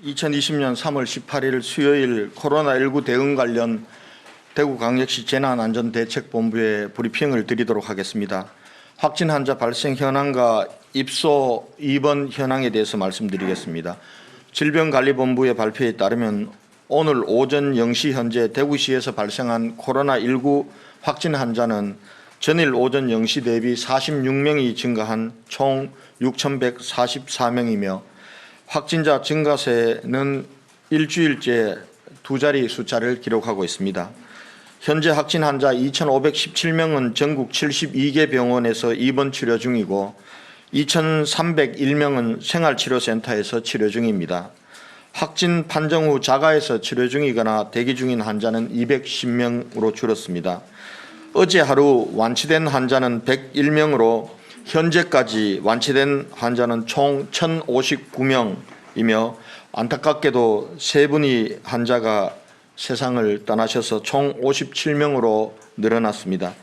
2020년 3월 18일 수요일 코로나19 대응 관련 대구광역시 재난안전대책본부의 브리핑을 드리도록 하겠습니다. 확진 환자 발생 현황과 입소 입원 현황에 대해서 말씀드리겠습니다. 질병관리본부의 발표에 따르면 오늘 오전 0시 현재 대구시에서 발생한 코로나19 확진 환자는 전일 오전 0시 대비 46명이 증가한 총 6,144명이며 확진자 증가세는 일주일째 두 자리 숫자를 기록하고 있습니다. 현재 확진 환자 2,517명은 전국 72개 병원에서 입원 치료 중이고 2,301명은 생활치료센터에서 치료 중입니다. 확진 판정 후 자가에서 치료 중이거나 대기 중인 환자는 210명으로 줄었습니다. 어제 하루 완치된 환자는 101명으로 현재까지 완치된 환자는 총 1,059명이며 안타깝게도 세 분이 환자가 세상을 떠나셔서 총 57명으로 늘어났습니다.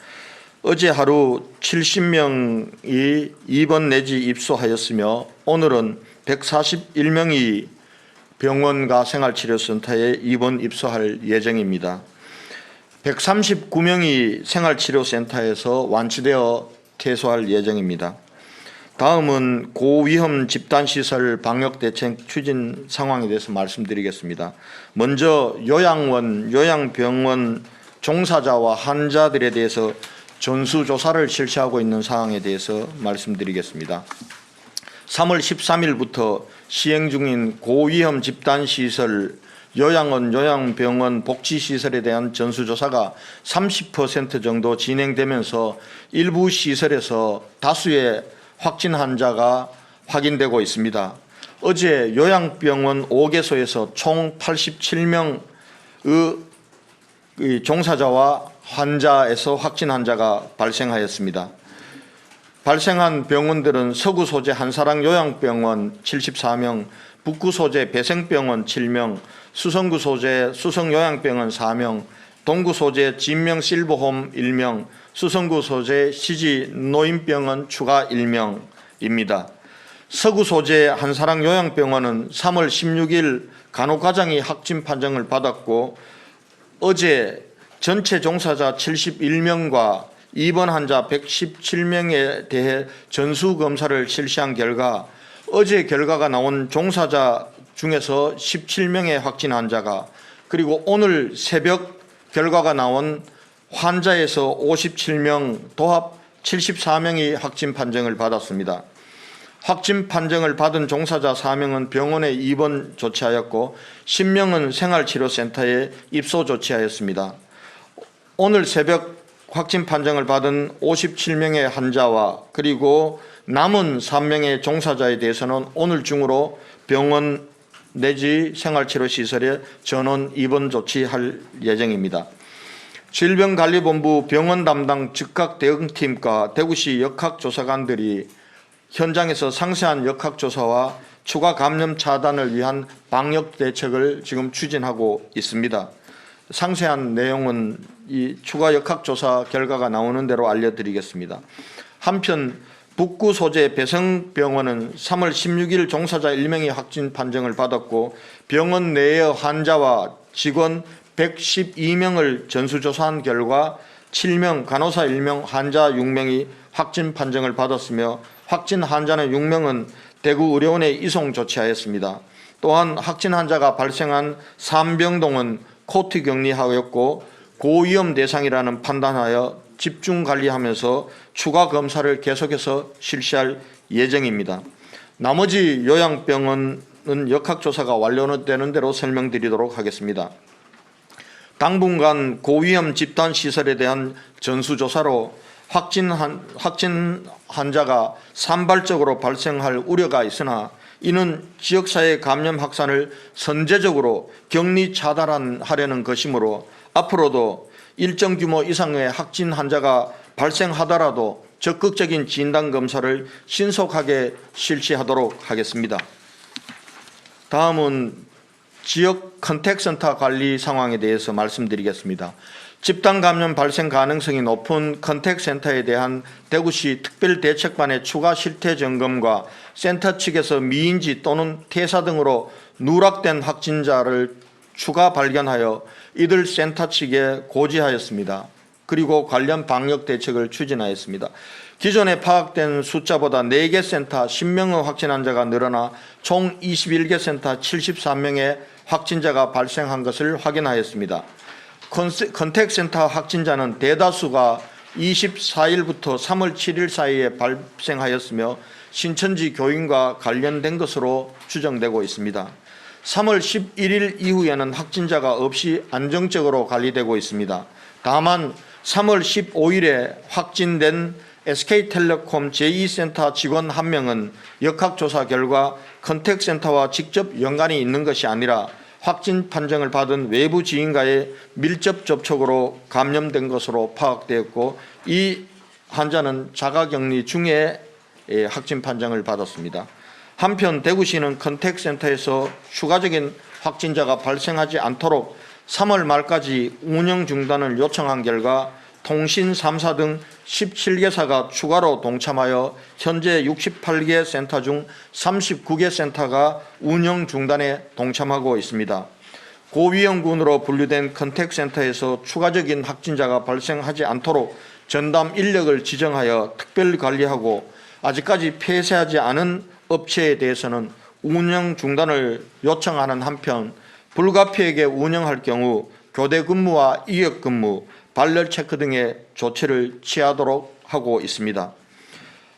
어제 하루 70명이 입원 내지 입소하였으며 오늘은 141명이 병원과 생활치료센터에 입원 입소할 예정입니다. 139명이 생활치료센터에서 완치되어 퇴소할 예정입니다. 다음은 고위험 집단시설 방역대책 추진 상황에 대해서 말씀드리겠습니다. 먼저 요양원, 요양병원 종사자와 환자들에 대해서 전수조사를 실시하고 있는 상황에 대해서 말씀드리겠습니다. 3월 13일부터 시행 중인 고위험 집단시설 요양원, 요양병원, 복지시설에 대한 전수조사가 30% 정도 진행되면서 일부 시설에서 다수의 확진 환자가 확인되고 있습니다. 어제 요양병원 5개소에서 총 87명의 종사자와 환자에서 확진 환자가 발생하였습니다. 발생한 병원들은 서구 소재 한사랑 요양병원 74명, 북구 소재 배생병원 7명, 수성구 소재 수성요양병원 4명, 동구 소재 진명 실버홈 1명, 수성구 소재 시지 노인병원 추가 1명입니다. 서구 소재 한사랑 요양병원은 3월 16일 간호과장이 확진 판정을 받았고 어제 전체 종사자 71명과 입원 환자 117명에 대해 전수검사를 실시한 결과 어제 결과가 나온 종사자 중에서 17명의 확진 환자가 그리고 오늘 새벽 결과가 나온 환자에서 57명 도합 74명이 확진 판정을 받았습니다. 확진 판정을 받은 종사자 4명은 병원에 입원 조치하였고 10명은 생활치료센터에 입소 조치하였습니다. 오늘 새벽 확진 판정을 받은 57명의 환자와 그리고 남은 3명의 종사자에 대해서는 오늘 중으로 병원 내지 생활치료시설에 전원 입원 조치할 예정입니다. 질병관리본부 병원 담당 즉각 대응팀과 대구시 역학조사관들이 현장에서 상세한 역학조사와 추가 감염 차단을 위한 방역 대책을 지금 추진하고 있습니다. 상세한 내용은 이 추가 역학조사 결과가 나오는 대로 알려드리겠습니다. 한편 북구 소재 배성병원은 3월 16일 종사자 1명이 확진 판정을 받았고 병원 내의 환자와 직원 112명을 전수조사한 결과 7명, 간호사 1명, 환자 6명이 확진 판정을 받았으며 확진 환자는 6명은 대구 의료원에 이송 조치하였습니다. 또한 확진 환자가 발생한 삼병동은 코트 격리하였고 고위험 대상이라는 판단하여 집중 관리하면서 추가 검사를 계속해서 실시할 예정입니다. 나머지 요양병원은 역학조사가 완료되는 대로 설명드리도록 하겠습니다. 당분간 고위험 집단시설에 대한 전수조사로 확진 환자가 산발적으로 발생할 우려가 있으나 이는 지역사회 감염 확산을 선제적으로 격리 차단하려는 것이므로 앞으로도 일정 규모 이상의 확진 환자가 발생하더라도 적극적인 진단검사를 신속하게 실시하도록 하겠습니다. 다음은 지역 컨택센터 관리 상황에 대해서 말씀드리겠습니다. 집단 감염 발생 가능성이 높은 컨택센터에 대한 대구시 특별대책반의 추가 실태 점검과 센터 측에서 미인지 또는 퇴사 등으로 누락된 확진자를 추가 발견하여 이들 센터 측에 고지하였습니다. 그리고 관련 방역 대책을 추진하였습니다. 기존에 파악된 숫자보다 4개 센터 10명의 확진 환자가 늘어나 총 21개 센터 73명의 확진자가 발생한 것을 확인하였습니다. 컨택센터 확진자는 대다수가 24일부터 3월 7일 사이에 발생하였으며 신천지 교인과 관련된 것으로 추정되고 있습니다. 3월 11일 이후에는 확진자가 없이 안정적으로 관리되고 있습니다. 다만 3월 15일에 확진된 SK텔레콤 제2센터 직원 1명은 역학조사 결과 컨택센터와 직접 연관이 있는 것이 아니라 확진 판정을 받은 외부 지인과의 밀접 접촉으로 감염된 것으로 파악되었고, 이 환자는 자가격리 중에 확진 판정을 받았습니다. 한편 대구시는 컨택센터에서 추가적인 확진자가 발생하지 않도록 3월 말까지 운영 중단을 요청한 결과 통신 3사 등 17개사가 추가로 동참하여 현재 68개 센터 중 39개 센터가 운영 중단에 동참하고 있습니다. 고위험군으로 분류된 컨택센터에서 추가적인 확진자가 발생하지 않도록 전담 인력을 지정하여 특별 관리하고, 아직까지 폐쇄하지 않은 업체에 대해서는 운영 중단을 요청하는 한편, 불가피하게 운영할 경우 교대 근무와 이역 근무, 발열 체크 등의 조치를 취하도록 하고 있습니다.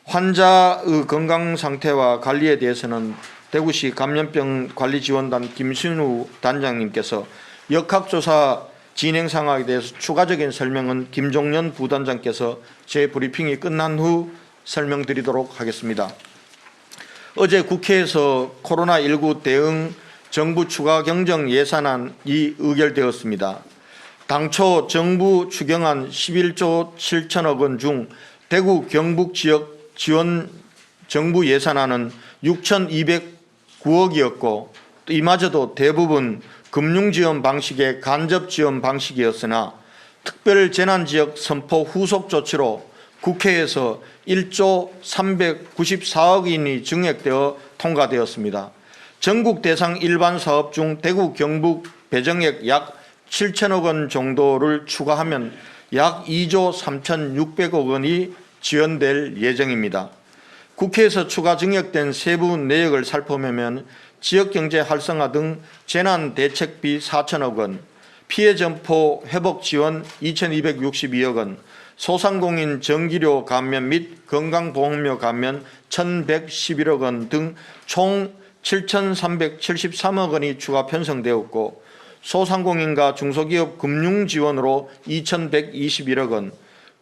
환자의 건강 상태와 관리에 대해서는 대구시 감염병관리지원단 김신우 단장님께서 역학조사 진행 상황에 대해서 추가적인 설명은 김종년 부단장께서 제 브리핑이 끝난 후 설명드리도록 하겠습니다. 어제 국회에서 코로나19 대응 정부 추가 경정 예산안이 의결되었습니다. 당초 정부 추경안 11조 7천억 원 중 대구 경북 지역 지원 정부 예산안은 6,209억이었고 이마저도 대부분 금융지원 방식의 간접지원 방식이었으나 특별재난지역 선포 후속 조치로 국회에서 1조 394억 원이 증액되어 통과되었습니다. 전국 대상 일반 사업 중 대구 경북 배정액 약 7천억 원 정도를 추가하면 약 2조 3,600억 원이 지원될 예정입니다. 국회에서 추가 증액된 세부 내역을 살펴보면 지역경제 활성화 등 재난대책비 4천억 원, 피해점포 회복 지원 2,262억 원, 소상공인 전기료 감면 및 건강보험료 감면 1,111억 원 등 총 7,373억 원이 추가 편성되었고, 소상공인과 중소기업 금융지원으로 2,121억 원,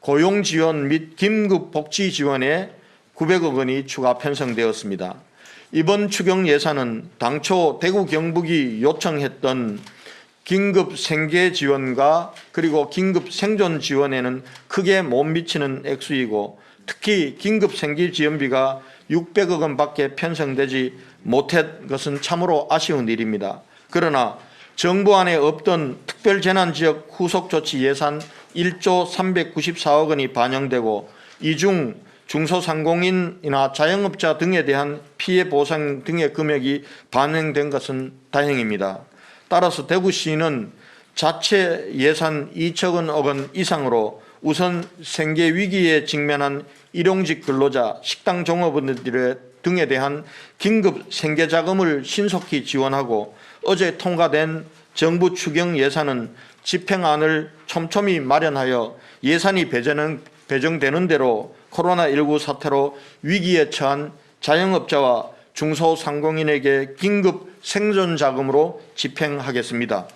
고용지원 및 긴급복지지원에 900억 원이 추가 편성되었습니다. 이번 추경 예산은 당초 대구 경북이 요청했던 긴급 생계 지원과 그리고 긴급 생존 지원에는 크게 못 미치는 액수이고, 특히 긴급 생계 지원비가 600억 원밖에 편성되지 못한 것은 참으로 아쉬운 일입니다. 그러나 정부 안에 없던 특별재난지역 후속조치 예산 1조 394억 원이 반영되고, 이 중 중소상공인이나 자영업자 등에 대한 피해 보상 등의 금액이 반영된 것은 다행입니다. 따라서 대구시는 자체 예산 2천억 원 이상으로 우선 생계 위기에 직면한 일용직 근로자, 식당 종업원들 등에 대한 긴급 생계 자금을 신속히 지원하고, 어제 통과된 정부 추경 예산은 집행안을 촘촘히 마련하여 예산이 배정되는 대로 코로나19 사태로 위기에 처한 자영업자와 중소상공인에게 긴급 생존 자금으로 집행하겠습니다.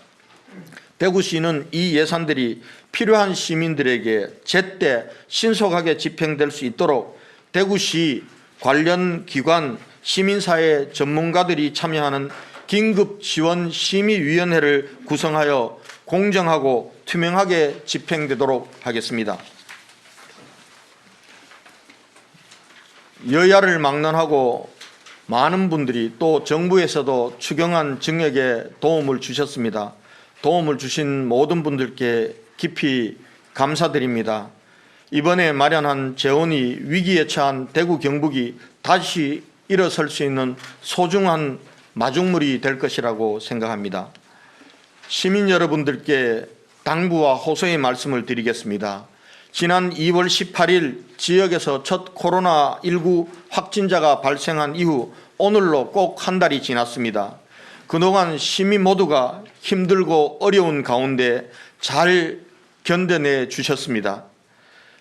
대구시는 이 예산들이 필요한 시민들에게 제때 신속하게 집행될 수 있도록 대구시 관련 기관, 시민사회 전문가들이 참여하는 긴급지원심의위원회를 구성하여 공정하고 투명하게 집행되도록 하겠습니다. 여야를 막론하고 많은 분들이 또 정부에서도 추경안 증액에 도움을 주셨습니다. 도움을 주신 모든 분들께 깊이 감사드립니다. 이번에 마련한 재원이 위기에 처한 대구 경북이 다시 일어설 수 있는 소중한 마중물이 될 것이라고 생각합니다. 시민 여러분들께 당부와 호소의 말씀을 드리겠습니다. 지난 2월 18일 지역에서 첫 코로나19 확진자가 발생한 이후 오늘로 꼭 한 달이 지났습니다. 그동안 시민 모두가 힘들고 어려운 가운데 잘 견뎌내 주셨습니다.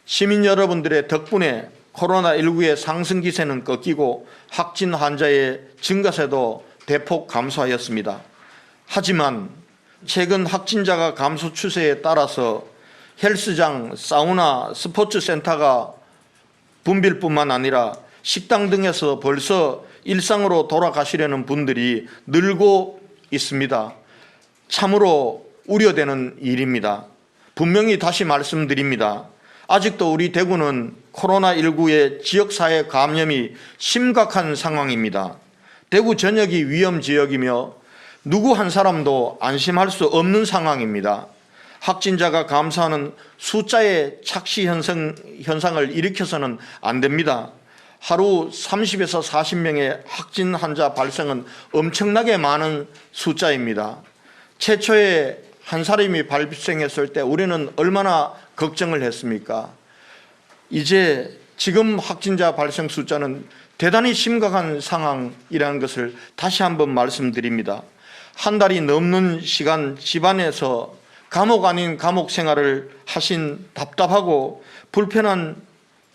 시민 여러분들의 덕분에 코로나19의 상승 기세는 꺾이고 확진 환자의 증가세도 대폭 감소하였습니다. 하지만 최근 확진자가 감소 추세에 따라서 헬스장, 사우나, 스포츠센터가 붐빌 뿐만 아니라 식당 등에서 벌써 일상으로 돌아가시려는 분들이 늘고 있습니다. 참으로 우려되는 일입니다. 분명히 다시 말씀드립니다. 아직도 우리 대구는 코로나19의 지역사회 감염이 심각한 상황입니다. 대구 전역이 위험지역이며 누구 한 사람도 안심할 수 없는 상황입니다. 확진자가 감소하는 숫자의 착시 현상을 일으켜서는 안 됩니다. 하루 30에서 40명의 확진 환자 발생은 엄청나게 많은 숫자입니다. 최초에 한 사람이 발생했을 때 우리는 얼마나 걱정을 했습니까? 이제 지금 확진자 발생 숫자는 대단히 심각한 상황이라는 것을 다시 한번 말씀드립니다. 한 달이 넘는 시간 집안에서 감옥 아닌 감옥 생활을 하신 답답하고 불편한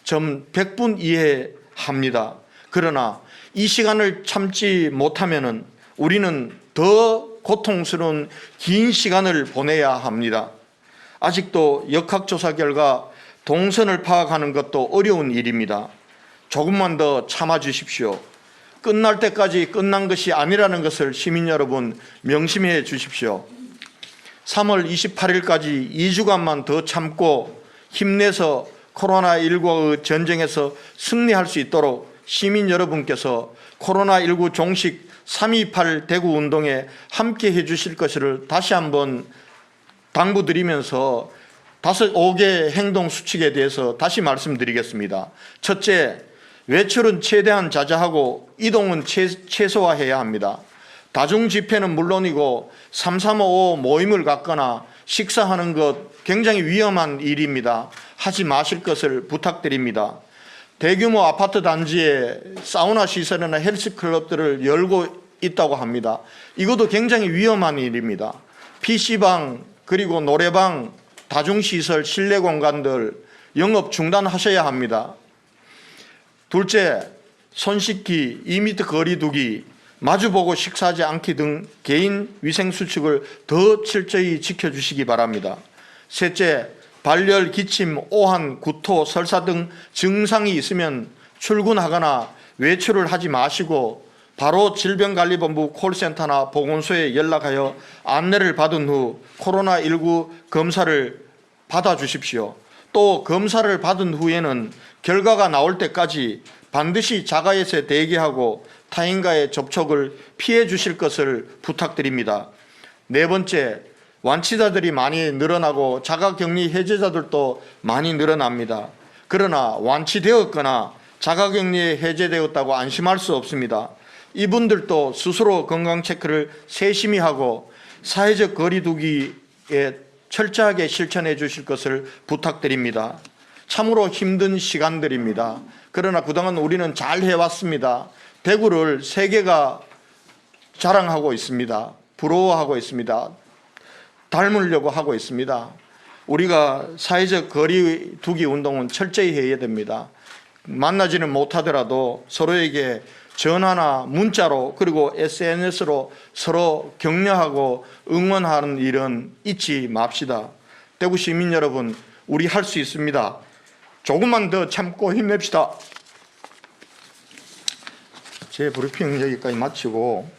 점 100분 이해합니다. 그러나 이 시간을 참지 못하면은 우리는 더 고통스러운 긴 시간을 보내야 합니다. 아직도 역학조사 결과 동선을 파악하는 것도 어려운 일입니다. 조금만 더 참아주십시오. 끝날 때까지 끝난 것이 아니라는 것을 시민 여러분 명심해 주십시오. 3월 28일까지 2주간만 더 참고 힘내서 코로나19의 전쟁에서 승리할 수 있도록 시민 여러분께서 코로나19 종식 3.28 대구 운동에 함께 해 주실 것을 다시 한번 당부드리면서 5개 행동 수칙에 대해서 다시 말씀드리겠습니다. 첫째, 외출은 최대한 자제하고 이동은 최소화해야 합니다. 다중 집회는 물론이고 3355 모임을 갖거나 식사하는 것 굉장히 위험한 일입니다. 하지 마실 것을 부탁드립니다. 대규모 아파트 단지에 사우나 시설이나 헬스클럽들을 열고 있다고 합니다. 이것도 굉장히 위험한 일입니다. PC방 그리고 노래방, 다중시설, 실내 공간들 영업 중단하셔야 합니다. 둘째, 손 씻기, 2m 거리 두기, 마주보고 식사하지 않기 등 개인 위생수칙을 더 철저히 지켜주시기 바랍니다. 셋째, 발열, 기침, 오한, 구토, 설사 등 증상이 있으면 출근하거나 외출을 하지 마시고 바로 질병관리본부 콜센터나 보건소에 연락하여 안내를 받은 후 코로나19 검사를 받아주십시오. 또 검사를 받은 후에는 결과가 나올 때까지 반드시 자가에서 대기하고 타인과의 접촉을 피해 주실 것을 부탁드립니다. 네 번째, 완치자들이 많이 늘어나고 자가격리 해제자들도 많이 늘어납니다. 그러나 완치되었거나 자가격리에 해제되었다고 안심할 수 없습니다. 이분들도 스스로 건강체크를 세심히 하고 사회적 거리 두기에 철저하게 실천해 주실 것을 부탁드립니다. 참으로 힘든 시간들입니다. 그러나 그동안 우리는 잘 해왔습니다. 대구를 세계가 자랑하고 있습니다. 부러워하고 있습니다. 닮으려고 하고 있습니다. 우리가 사회적 거리 두기 운동은 철저히 해야 됩니다. 만나지는 못하더라도 서로에게 전화나 문자로 그리고 SNS로 서로 격려하고 응원하는 일은 잊지 맙시다. 대구 시민 여러분, 우리 할 수 있습니다. 조금만 더 참고 힘냅시다. 제 브리핑 여기까지 마치고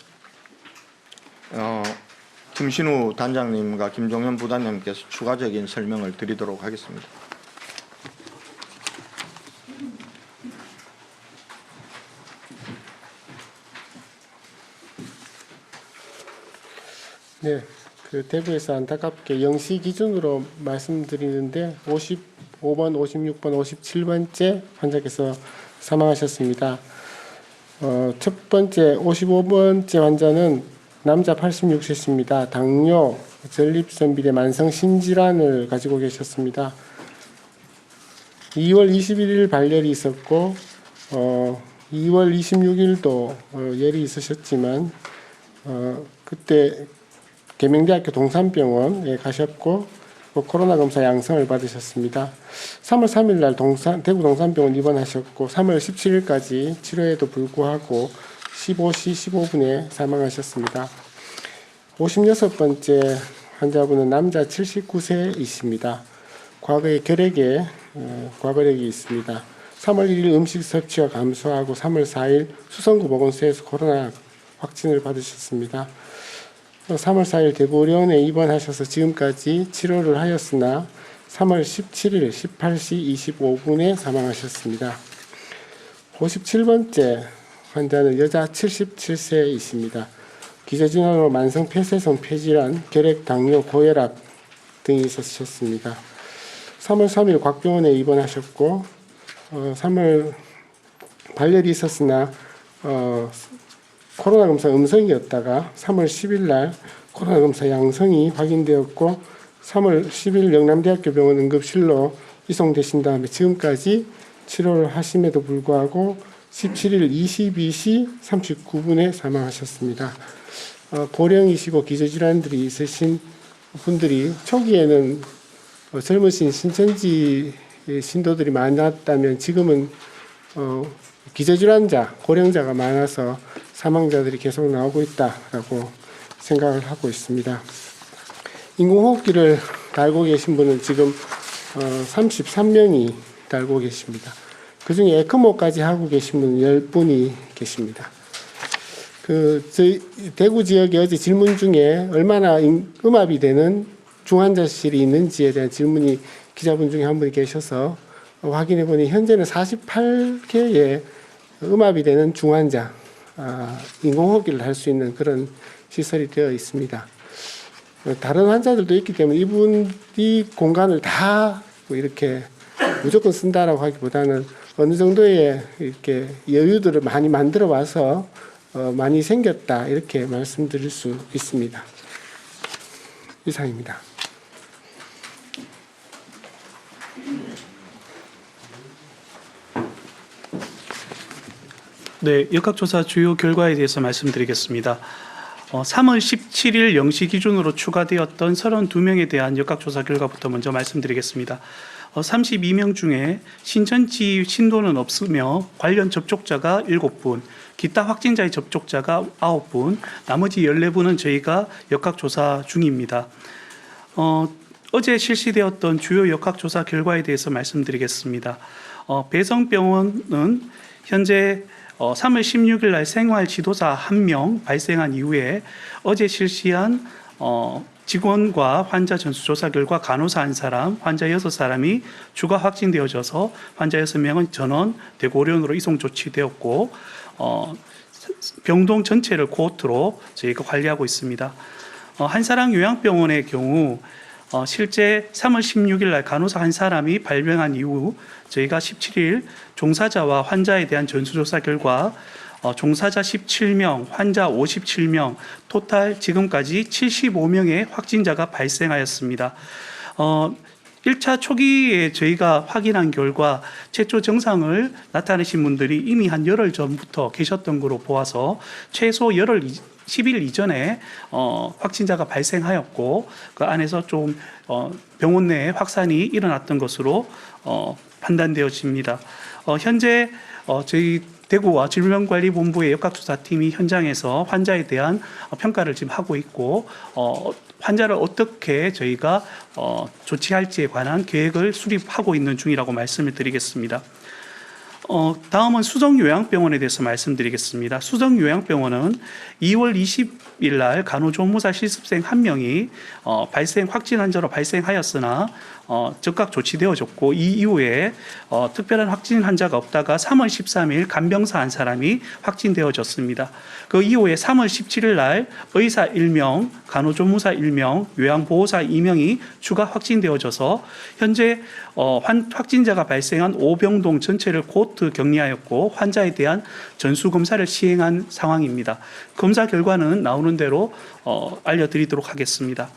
김신우 단장님과 김종현 부단장님께서 추가적인 설명을 드리도록 하겠습니다. 네, 대구에서 안타깝게 0시 기준으로 말씀드리는데 55번, 56번, 57번째 환자께서 사망하셨습니다. 첫 번째 55번째 환자는 남자 86세입니다. 당뇨, 전립선 비대 만성 신질환을 가지고 계셨습니다. 2월 21일 발열이 있었고 2월 26일도 열이 있으셨지만 그때 계명대학교 동산병원에 가셨고 코로나 검사 양성을 받으셨습니다. 3월 3일 날 대구 동산병원 입원하셨고 3월 17일까지 치료에도 불구하고 15시 15분에 사망하셨습니다. 56번째 환자분은 남자 79세이십니다. 과거에 과거력이 있습니다. 3월 1일 음식 섭취가 감소하고 3월 4일 수성구 보건소에서 코로나 확진을 받으셨습니다. 3월 4일 대구의료원에 입원하셔서 지금까지 치료를 하였으나 3월 17일 18시 25분에 사망하셨습니다. 57번째 환자는 여자 77세이십니다. 기저질환으로 만성 폐쇄성 폐질환, 결핵, 당뇨, 고혈압 등이 있으셨습니다. 3월 3일 곽병원에 입원하셨고 3월 발열이 있었으나 코로나 검사 음성이었다가 3월 10일 날 코로나 검사 양성이 확인되었고 3월 10일 영남대학교 병원 응급실로 이송되신 다음에 지금까지 치료를 하심에도 불구하고 17일 22시 39분에 사망하셨습니다. 고령이시고 기저질환들이 있으신 분들이 초기에는 젊으신 신천지 신도들이 많았다면 지금은 기저질환자, 고령자가 많아서 사망자들이 계속 나오고 있다라고 생각을 하고 있습니다. 인공호흡기를 달고 계신 분은 지금 33명이 달고 계십니다. 그중에 에크모까지 하고 계신 분은 10분이 계십니다. 저희 대구 지역에 어제 질문 중에 얼마나 음압이 되는 중환자실이 있는지에 대한 질문이 기자분 중에 한 분이 계셔서 확인해 보니 현재는 48개의 음압이 되는 중환자, 인공호흡기를 할 수 있는 그런 시설이 되어 있습니다. 다른 환자들도 있기 때문에 이분이 공간을 다 이렇게 무조건 쓴다라고 하기보다는 어느 정도의 이렇게 여유들을 많이 만들어 와서 많이 생겼다 이렇게 말씀드릴 수 있습니다. 이상입니다. 네, 역학조사 주요 결과에 대해서 말씀드리겠습니다. 3월 17일 0시 기준으로 추가되었던 32명에 대한 역학조사 결과부터 먼저 말씀드리겠습니다. 32명 중에 신천지 신도는 없으며 관련 접촉자가 7분, 기타 확진자의 접촉자가 9분, 나머지 14분은 저희가 역학조사 중입니다. 어제 실시되었던 주요 역학조사 결과에 대해서 말씀드리겠습니다. 배성병원은 현재 3월 16일 날 생활 지도자 1명 발생한 이후에 어제 실시한 직원과 환자 전수조사 결과 간호사 1사람, 환자 6사람이 추가 확진되어져서 환자 6명은 전원 대구의료원으로 이송 조치되었고 병동 전체를 코호트로 저희가 관리하고 있습니다. 한사랑 요양병원의 경우 실제 3월 16일 날 간호사 1사람이 발병한 이후 저희가 17일 종사자와 환자에 대한 전수조사 결과 종사자 17명, 환자 57명, 토탈 지금까지 75명의 확진자가 발생하였습니다. 1차 초기에 저희가 확인한 결과 최초 증상을 나타내신 분들이 이미 한 열흘 전부터 계셨던 것으로 보아서 최소 열흘 10일 이전에 확진자가 발생하였고 그 안에서 좀 병원 내에 확산이 일어났던 것으로 판단되어집니다. 현재 저희 대구와 질병관리본부의 역학조사팀이 현장에서 환자에 대한 평가를 지금 하고 있고 환자를 어떻게 저희가 조치할지에 관한 계획을 수립하고 있는 중이라고 말씀을 드리겠습니다. 다음은 수정요양병원에 대해서 말씀드리겠습니다. 수정요양병원은 2월 20일 날 간호조무사 실습생 1명이 확진 환자로 발생하였으나 즉각 조치되어졌고 이 이후에 특별한 확진 환자가 없다가 3월 13일 간병사 한 사람이 확진되어졌습니다. 그 이후에 3월 17일 날 의사 1명, 간호조무사 1명, 요양보호사 2명이 추가 확진되어져서 현재 확진자가 발생한 5병동 전체를 곧 격리하였고 환자에 대한 전수검사를 시행한 상황입니다. 검사 결과는 나오는 대로 알려드리도록 하겠습니다.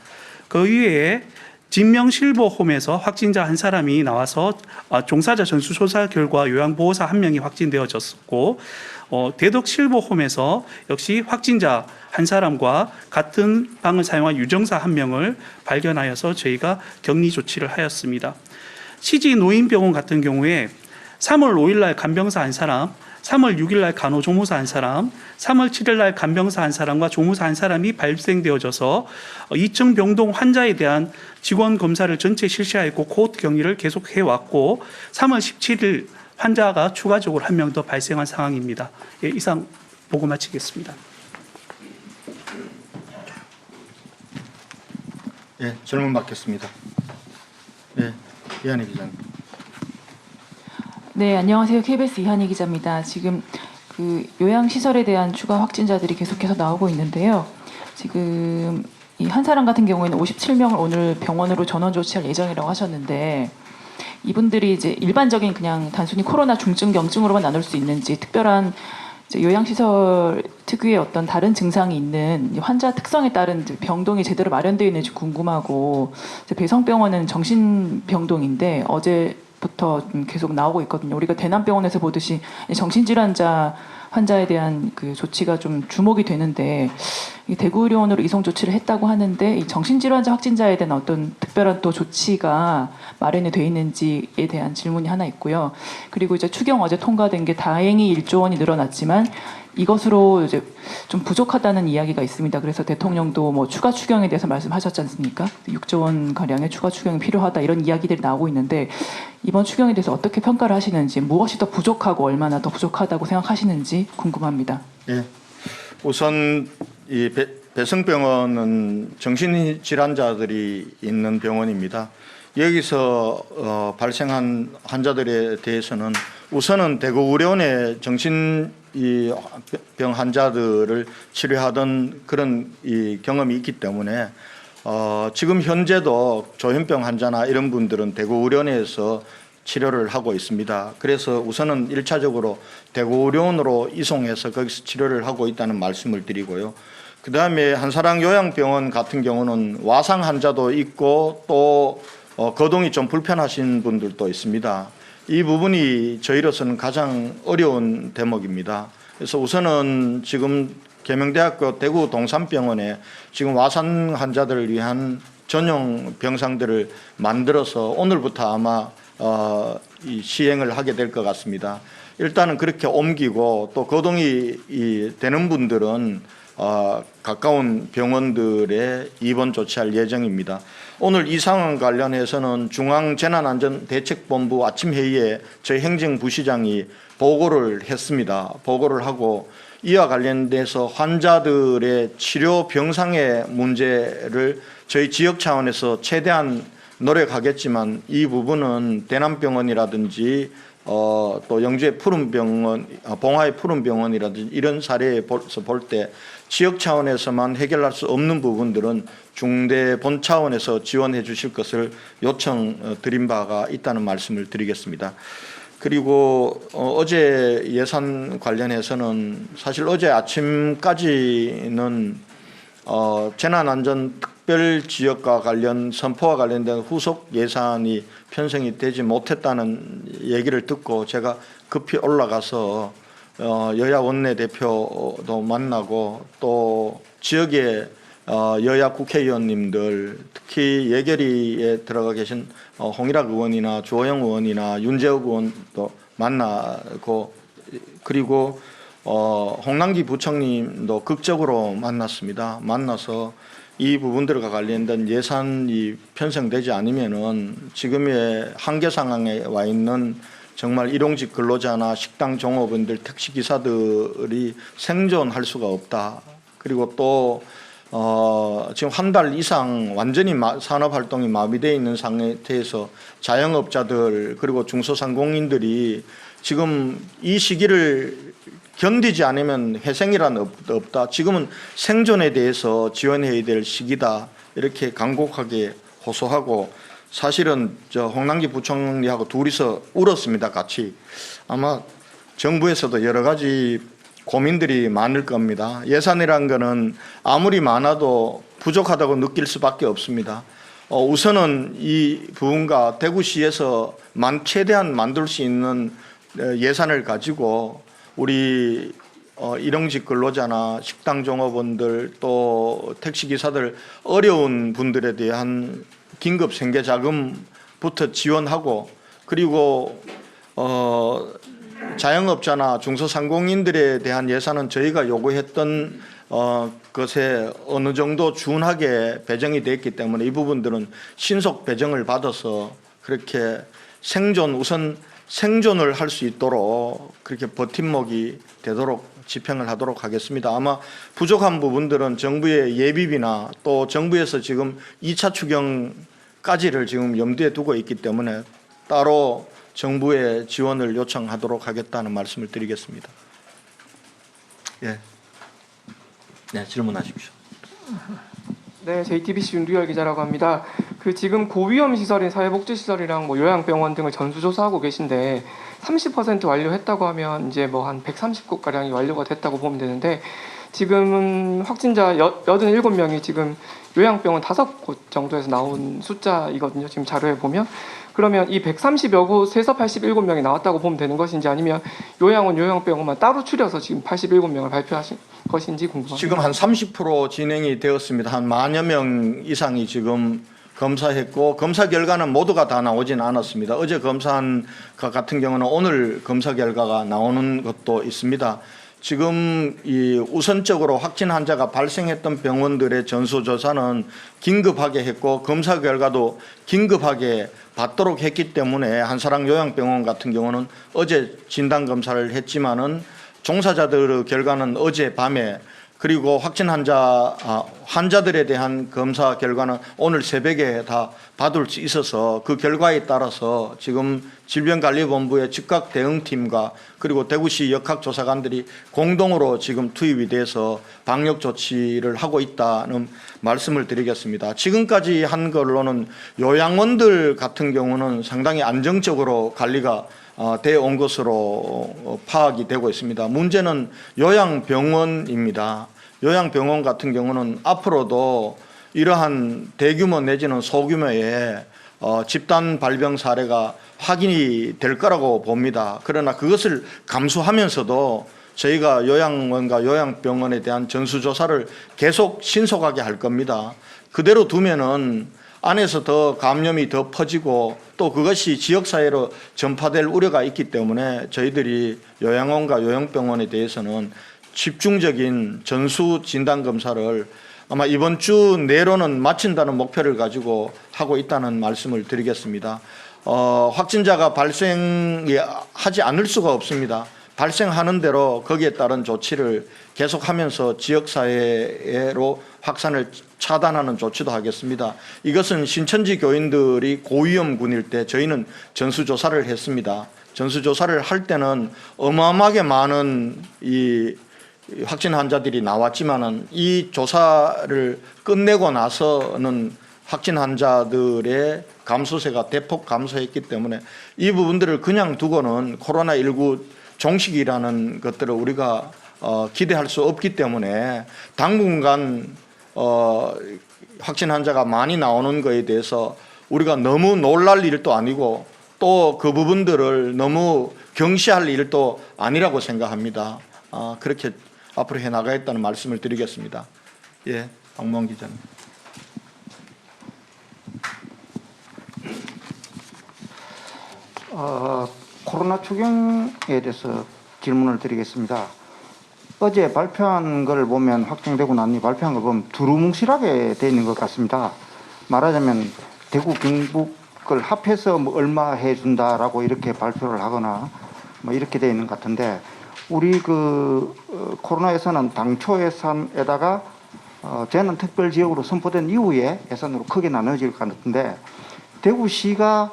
그 이외에 진명실보홈에서 확진자 한 사람이 나와서 종사자 전수조사 결과 요양보호사 1명이 확진되어졌고 대덕실보홈에서 역시 확진자 한 사람과 같은 방을 사용한 유정사 1명을 발견하여서 저희가 격리 조치를 하였습니다. 시지노인병원 같은 경우에 3월 5일 날 간병사 한 사람, 3월 6일 날 간호조무사 한 사람, 3월 7일 날 간병사 한 사람과 조무사 한 사람이 발생되어져서 2층 병동 환자에 대한 직원 검사를 전체 실시하였고 코호트 격리를 계속해 왔고 3월 17일 환자가 추가적으로 1명 더 발생한 상황입니다. 예, 이상 보고 마치겠습니다. 예, 질문 받겠습니다. 예, 이한희 기자님. 네, 안녕하세요. KBS 이한희 기자입니다. 지금 그 요양시설에 대한 추가 확진자들이 계속해서 나오고 있는데요. 지금 이 한 사람 같은 경우에는 57명을 오늘 병원으로 전원 조치할 예정이라고 하셨는데 이분들이 이제 일반적인 그냥 단순히 코로나 중증 경증으로만 나눌 수 있는지 특별한 이제 요양시설 특유의 어떤 다른 증상이 있는 환자 특성에 따른 병동이 제대로 마련되어 있는지 궁금하고 배성병원은 정신병동인데 어제부터 계속 나오고 있거든요. 우리가 대남병원에서 보듯이 환자에 대한 그 조치가 좀 주목이 되는데 이 대구의료원으로 이송 조치를 했다고 하는데 이 정신질환자 확진자에 대한 어떤 특별한 또 조치가 마련이 돼 있는지에 대한 질문이 하나 있고요. 그리고 이제 추경 어제 통과된 게 다행히 1조 원이 늘어났지만 이것으로 이제 좀 부족하다는 이야기가 있습니다. 그래서 대통령도 뭐 추가 추경에 대해서 말씀하셨지 않습니까? 6조 원 가량의 추가 추경이 필요하다 이런 이야기들이 나오고 있는데 이번 추경에 대해서 어떻게 평가를 하시는지 무엇이 더 부족하고 얼마나 더 부족하다고 생각하시는지 궁금합니다. 예, 우선 이 배성병원은 정신질환자들이 있는 병원입니다. 여기서 발생한 환자들에 대해서는 우선은 대구의료원에 정신병 환자들을 치료하던 그런 이 경험이 있기 때문에 지금 현재도 조현병 환자나 이런 분들은 대구의료원에서 치료를 하고 있습니다. 그래서 우선은 1차적으로 대구의료원으로 이송해서 거기서 치료를 하고 있다는 말씀을 드리고요. 그다음에 한사랑 요양병원 같은 경우는 와상 환자도 있고 또 거동이 좀 불편하신 분들도 있습니다. 이 부분이 저희로서는 가장 어려운 대목입니다. 그래서 우선은 지금 계명대학교 대구 동산병원에 지금 와상 환자들을 위한 전용 병상들을 만들어서 오늘부터 아마 이 시행을 하게 될 것 같습니다. 일단은 그렇게 옮기고 또 거동이 되는 분들은 가까운 병원들에 입원 조치할 예정입니다. 오늘 이 상황 관련해서는 중앙재난안전대책본부 아침 회의에 저희 행정부시장이 보고를 했습니다. 보고를 하고 이와 관련돼서 환자들의 치료 병상의 문제를 저희 지역 차원에서 최대한 노력하겠지만 이 부분은 대남병원이라든지 또 영주의 푸른병원, 봉화의 푸른병원이라든지 이런 사례에서 볼 때 지역 차원에서만 해결할 수 없는 부분들은 중대 본 차원에서 지원해 주실 것을 요청드린 바가 있다는 말씀을 드리겠습니다. 그리고 어제 예산 관련해서는 사실 어제 아침까지는 재난안전 특별지역과 관련 선포와 관련된 후속 예산이 편성이 되지 못했다는 얘기를 듣고 제가 급히 올라가서 여야 원내대표도 만나고 또 지역의 여야 국회의원님들 특히 예결위에 들어가 계신 홍일학 의원이나 주호영 의원이나 윤재욱 의원도 만나고 그리고 홍남기 부총님도 극적으로 만났습니다. 만나서 이 부분들과 관련된 예산이 편성되지 않으면은 지금의 한계 상황에 와 있는 정말 일용직 근로자나 식당 종업원들, 택시기사들이 생존할 수가 없다. 그리고 또 지금 한 달 이상 완전히 산업 활동이 마비되어 있는 상태에서 자영업자들 그리고 중소상공인들이 지금 이 시기를 견디지 않으면 회생이란 없다. 지금은 생존에 대해서 지원해야 될 시기다. 이렇게 간곡하게 호소하고 사실은 저 홍남기 부총리하고 둘이서 울었습니다. 같이. 아마 정부에서도 여러 가지 고민들이 많을 겁니다. 예산이란 거는 아무리 많아도 부족하다고 느낄 수밖에 없습니다. 우선은 이 부분과 대구시에서 최대한 만들 수 있는 예산을 가지고 우리 일용직 근로자나 식당 종업원들 또 택시기사들 어려운 분들에 대한 긴급 생계 자금부터 지원하고 그리고 자영업자나 중소상공인들에 대한 예산은 저희가 요구했던 것에 어느 정도 준하게 배정이 됐기 때문에 이 부분들은 신속 배정을 받아서 그렇게 우선 생존을 할 수 있도록 그렇게 버팀목이 되도록 집행을 하도록 하겠습니다. 아마 부족한 부분들은 정부의 예비비나 또 정부에서 지금 2차 추경까지를 지금 염두에 두고 있기 때문에 따로 정부의 지원을 요청하도록 하겠다는 말씀을 드리겠습니다. 예. 네, 질문하십시오. 네, JTBC 윤두열 기자라고 합니다. 지금 고위험 시설인 사회복지시설이랑 요양병원 등을 전수조사하고 계신데 30% 완료했다고 하면 이제 한 130곳 가량이 완료가 됐다고 보면 되는데 지금은 확진자 87명이 지금 요양병원 5곳 정도에서 나온 숫자이거든요. 지금 자료에 보면. 그러면 이 130여 곳에서 87명이 나왔다고 보면 되는 것인지 아니면 요양원, 요양병원만 따로 추려서 지금 87명을 발표하신 것인지 궁금합니다. 지금 한 30% 진행이 되었습니다. 한 10,000여 명 이상이 지금 검사했고 검사 결과는 모두가 다 나오진 않았습니다. 어제 검사한 것 같은 경우는 오늘 검사 결과가 나오는 것도 있습니다. 지금 이 우선적으로 확진 환자가 발생했던 병원들의 전수조사는 긴급하게 했고 검사 결과도 긴급하게 받도록 했기 때문에 한사랑 요양병원 같은 경우는 어제 진단 검사를 했지만은 종사자들의 결과는 어제 밤에 그리고 확진 환자들에 대한 검사 결과는 오늘 새벽에 다 받을 수 있어서 그 결과에 따라서 지금 질병관리본부의 즉각 대응팀과 그리고 대구시 역학조사관들이 공동으로 지금 투입이 돼서 방역 조치를 하고 있다는 말씀을 드리겠습니다. 지금까지 한 걸로는 요양원들 같은 경우는 상당히 안정적으로 관리가 되어 온 것으로 파악이 되고 있습니다. 문제는 요양병원입니다. 요양병원 같은 경우는 앞으로도 이러한 대규모 내지는 소규모의 집단 발병 사례가 확인이 될 거라고 봅니다. 그러나 그것을 감수하면서도 저희가 요양원과 요양병원에 대한 전수조사를 계속 신속하게 할 겁니다. 그대로 두면은 안에서 더 감염이 더 퍼지고 또 그것이 지역사회로 전파될 우려가 있기 때문에 저희들이 요양원과 요양병원에 대해서는 집중적인 전수 진단 검사를 아마 이번 주 내로는 마친다는 목표를 가지고 하고 있다는 말씀을 드리겠습니다. 확진자가 발생하지 않을 수가 없습니다. 발생하는 대로 거기에 따른 조치를 계속하면서 지역사회로 확산을 차단하는 조치도 하겠습니다. 이것은 신천지 교인들이 고위험군일 때 저희는 전수조사를 했습니다. 전수조사를 할 때는 어마어마하게 많은 이 확진 환자들이 나왔지만은 이 조사를 끝내고 나서는 확진 환자들의 감소세가 대폭 감소했기 때문에 이 부분들을 그냥 두고는 코로나19 종식이라는 것들을 우리가 기대할 수 없기 때문에 당분간 확진 환자가 많이 나오는 것에 대해서 우리가 너무 놀랄 일도 아니고 또 그 부분들을 너무 경시할 일도 아니라고 생각합니다. 그렇게 앞으로 해나가겠다는 말씀을 드리겠습니다. 예, 박무원 기자님. 코로나 추경에 대해서 질문을 드리겠습니다. 어제 발표한 걸 보면 확정되고 난 뒤 발표한 걸 보면 두루뭉실하게 돼 있는 것 같습니다. 말하자면 대구 경북을 합해서 얼마 해준다라고 이렇게 발표를 하거나 이렇게 돼 있는 것 같은데 우리 코로나 예산은 당초 예산에다가 재난 특별 지역으로 선포된 이후에 예산으로 크게 나눠질 것 같은데 대구시가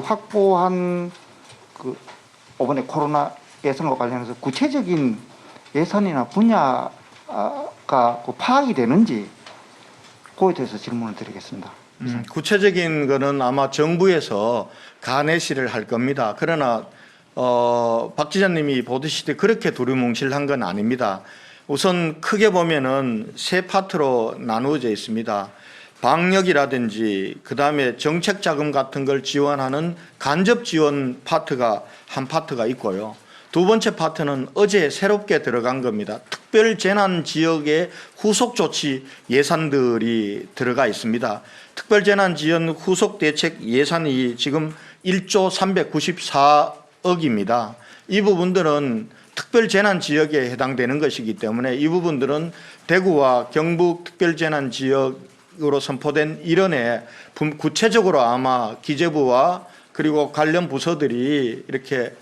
확보한 이번에 코로나 예산과 관련해서 구체적인 예산이나 분야가 파악이 되는지 그에 대해서 질문을 드리겠습니다. 구체적인 거는 아마 정부에서 가내시를 할 겁니다. 그러나 박 지사님이 보듯이 그렇게 두루뭉실한 건 아닙니다. 우선 크게 보면은 세 파트로 나누어져 있습니다. 방역이라든지 그다음에 정책 자금 같은 걸 지원하는 간접 지원 파트가 한 파트가 있고요. 두 번째 파트는 어제 새롭게 들어간 겁니다. 특별 재난 지역의 후속 조치 예산들이 들어가 있습니다. 특별 재난 지원 후속 대책 예산이 지금 1조 394억입니다. 이 부분들은 특별 재난 지역에 해당되는 것이기 때문에 이 부분들은 대구와 경북 특별 재난 지역으로 선포된 일원에 구체적으로 아마 기재부와 그리고 관련 부서들이 이렇게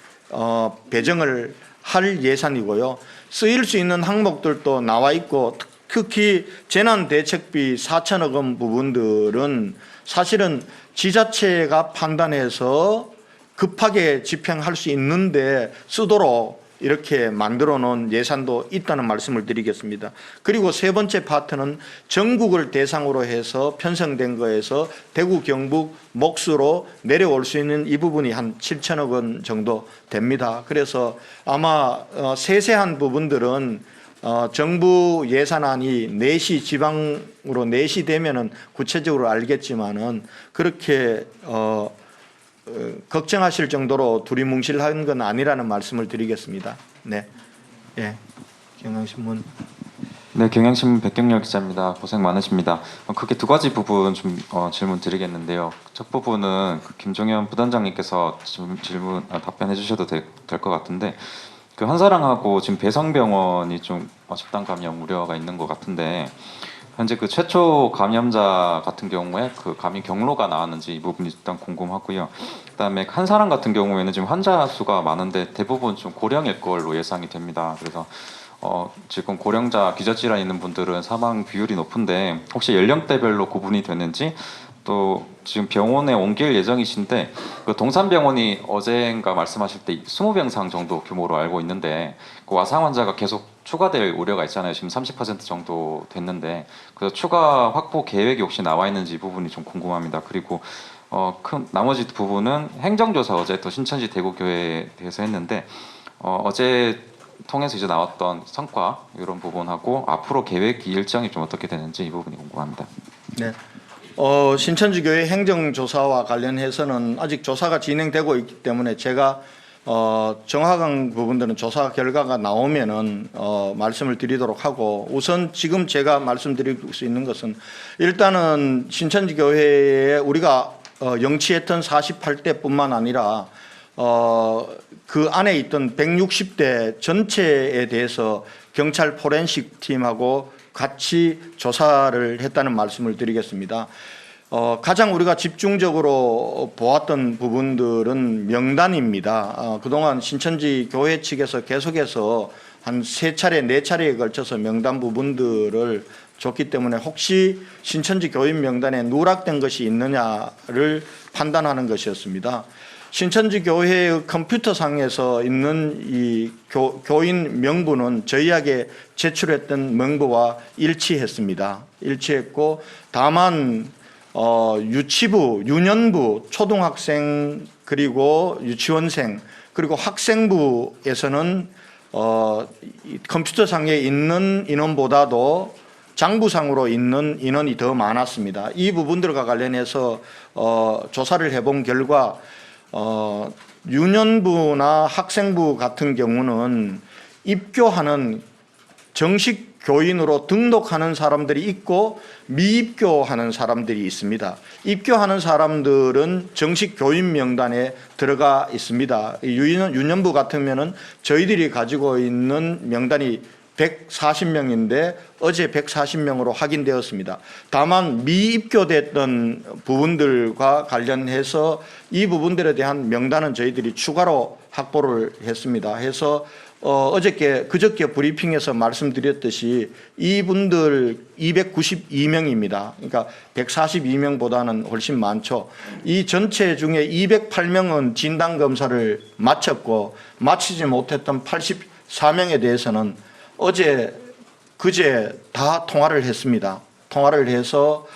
배정을 할 예산이고요. 쓰일 수 있는 항목들도 나와 있고 특히 재난대책비 4천억 원 부분들은 사실은 지자체가 판단해서 급하게 집행할 수 있는데 쓰도록 이렇게 만들어 놓은 예산도 있다는 말씀을 드리겠습니다. 그리고 세 번째 파트는 전국을 대상으로 해서 편성된 거에서 대구, 경북, 몫으로 내려올 수 있는 이 부분이 한 7천억 원 정도 됩니다. 그래서 아마 세세한 부분들은 정부 예산안이 내시 지방으로 내시되면은 구체적으로 알겠지만은 그렇게 걱정하실 정도로 두리뭉실한 건 아니라는 말씀을 드리겠습니다. 네, 예, 경향신문. 네, 경향신문 백경렬 기자입니다. 고생 많으십니다. 크게 두 가지 부분 좀 질문 드리겠는데요. 첫 부분은 김종현 부단장님께서 답변해 주셔도 될 것 같은데 그 한사랑하고 지금 배성병원이 좀 집단 감염 우려가 있는 것 같은데 현재 그 최초 감염자 같은 경우에 그 감염 경로가 나왔는지 이 부분이 일단 궁금하고요. 그다음에 한사람 같은 경우에는 지금 환자 수가 많은데 대부분 좀 고령일 걸로 예상이 됩니다. 그래서 지금 고령자 기저질환 있는 분들은 사망 비율이 높은데 혹시 연령대별로 구분이 되는지 또 지금 병원에 옮길 예정이신데 그 동산병원이 어젠가 말씀하실 때 20병상 정도 규모로 알고 있는데 그 와상 환자가 계속 추가될 우려가 있잖아요. 지금 30% 정도 됐는데 그래서 추가 확보 계획이 혹시 나와 있는지 이 부분이 좀 궁금합니다. 그리고 큰 나머지 부분은 행정조사 어제 또 신천지 대구교회에 대해서 했는데 어제 통해서 이제 나왔던 성과 이런 부분하고 앞으로 계획 일정이 좀 어떻게 되는지 이 부분이 궁금합니다. 네. 신천지 교회 행정조사와 관련해서는 아직 조사가 진행되고 있기 때문에 제가 정확한 부분들은 조사 결과가 나오면은 말씀을 드리도록 하고 우선 지금 제가 말씀드릴 수 있는 것은 일단은 신천지 교회에 우리가 영치했던 48대뿐만 아니라 그 안에 있던 160대 전체에 대해서 경찰 포렌식 팀하고 같이 조사를 했다는 말씀을 드리겠습니다. 가장 우리가 집중적으로 보았던 부분들은 명단입니다. 그동안 신천지 교회 측에서 계속해서 한 3차례, 4차례에 걸쳐서 명단 부분들을 줬기 때문에 혹시 신천지 교인 명단에 누락된 것이 있느냐를 판단하는 것이었습니다. 신천지 교회의 컴퓨터상에서 있는 이 교인 명부는 저희에게 제출했던 명부와 일치했습니다. 일치했고 다만 유치부, 유년부, 초등학생 그리고 유치원생 그리고 학생부에서는 컴퓨터상에 있는 인원보다도 장부상으로 있는 인원이 더 많았습니다. 이 부분들과 관련해서 조사를 해본 결과 유년부나 학생부 같은 경우는 입교하는 정식 교인으로 등록하는 사람들이 있고 미입교하는 사람들이 있습니다. 입교하는 사람들은 정식 교인 명단에 들어가 있습니다. 유년부 같으면은 저희들이 가지고 있는 명단이 140명인데 어제 140명으로 확인되었습니다. 다만 미입교됐던 부분들과 관련해서 이 부분들에 대한 명단은 저희들이 추가로 확보를 했습니다. 해서 그저께 브리핑에서 말씀드렸듯이 이분들 292명입니다. 그러니까 142명보다는 훨씬 많죠. 이 전체 중에 208명은 진단검사를 마쳤고 마치지 못했던 84명에 대해서는 그제 다 통화를 했습니다. 통화를 해서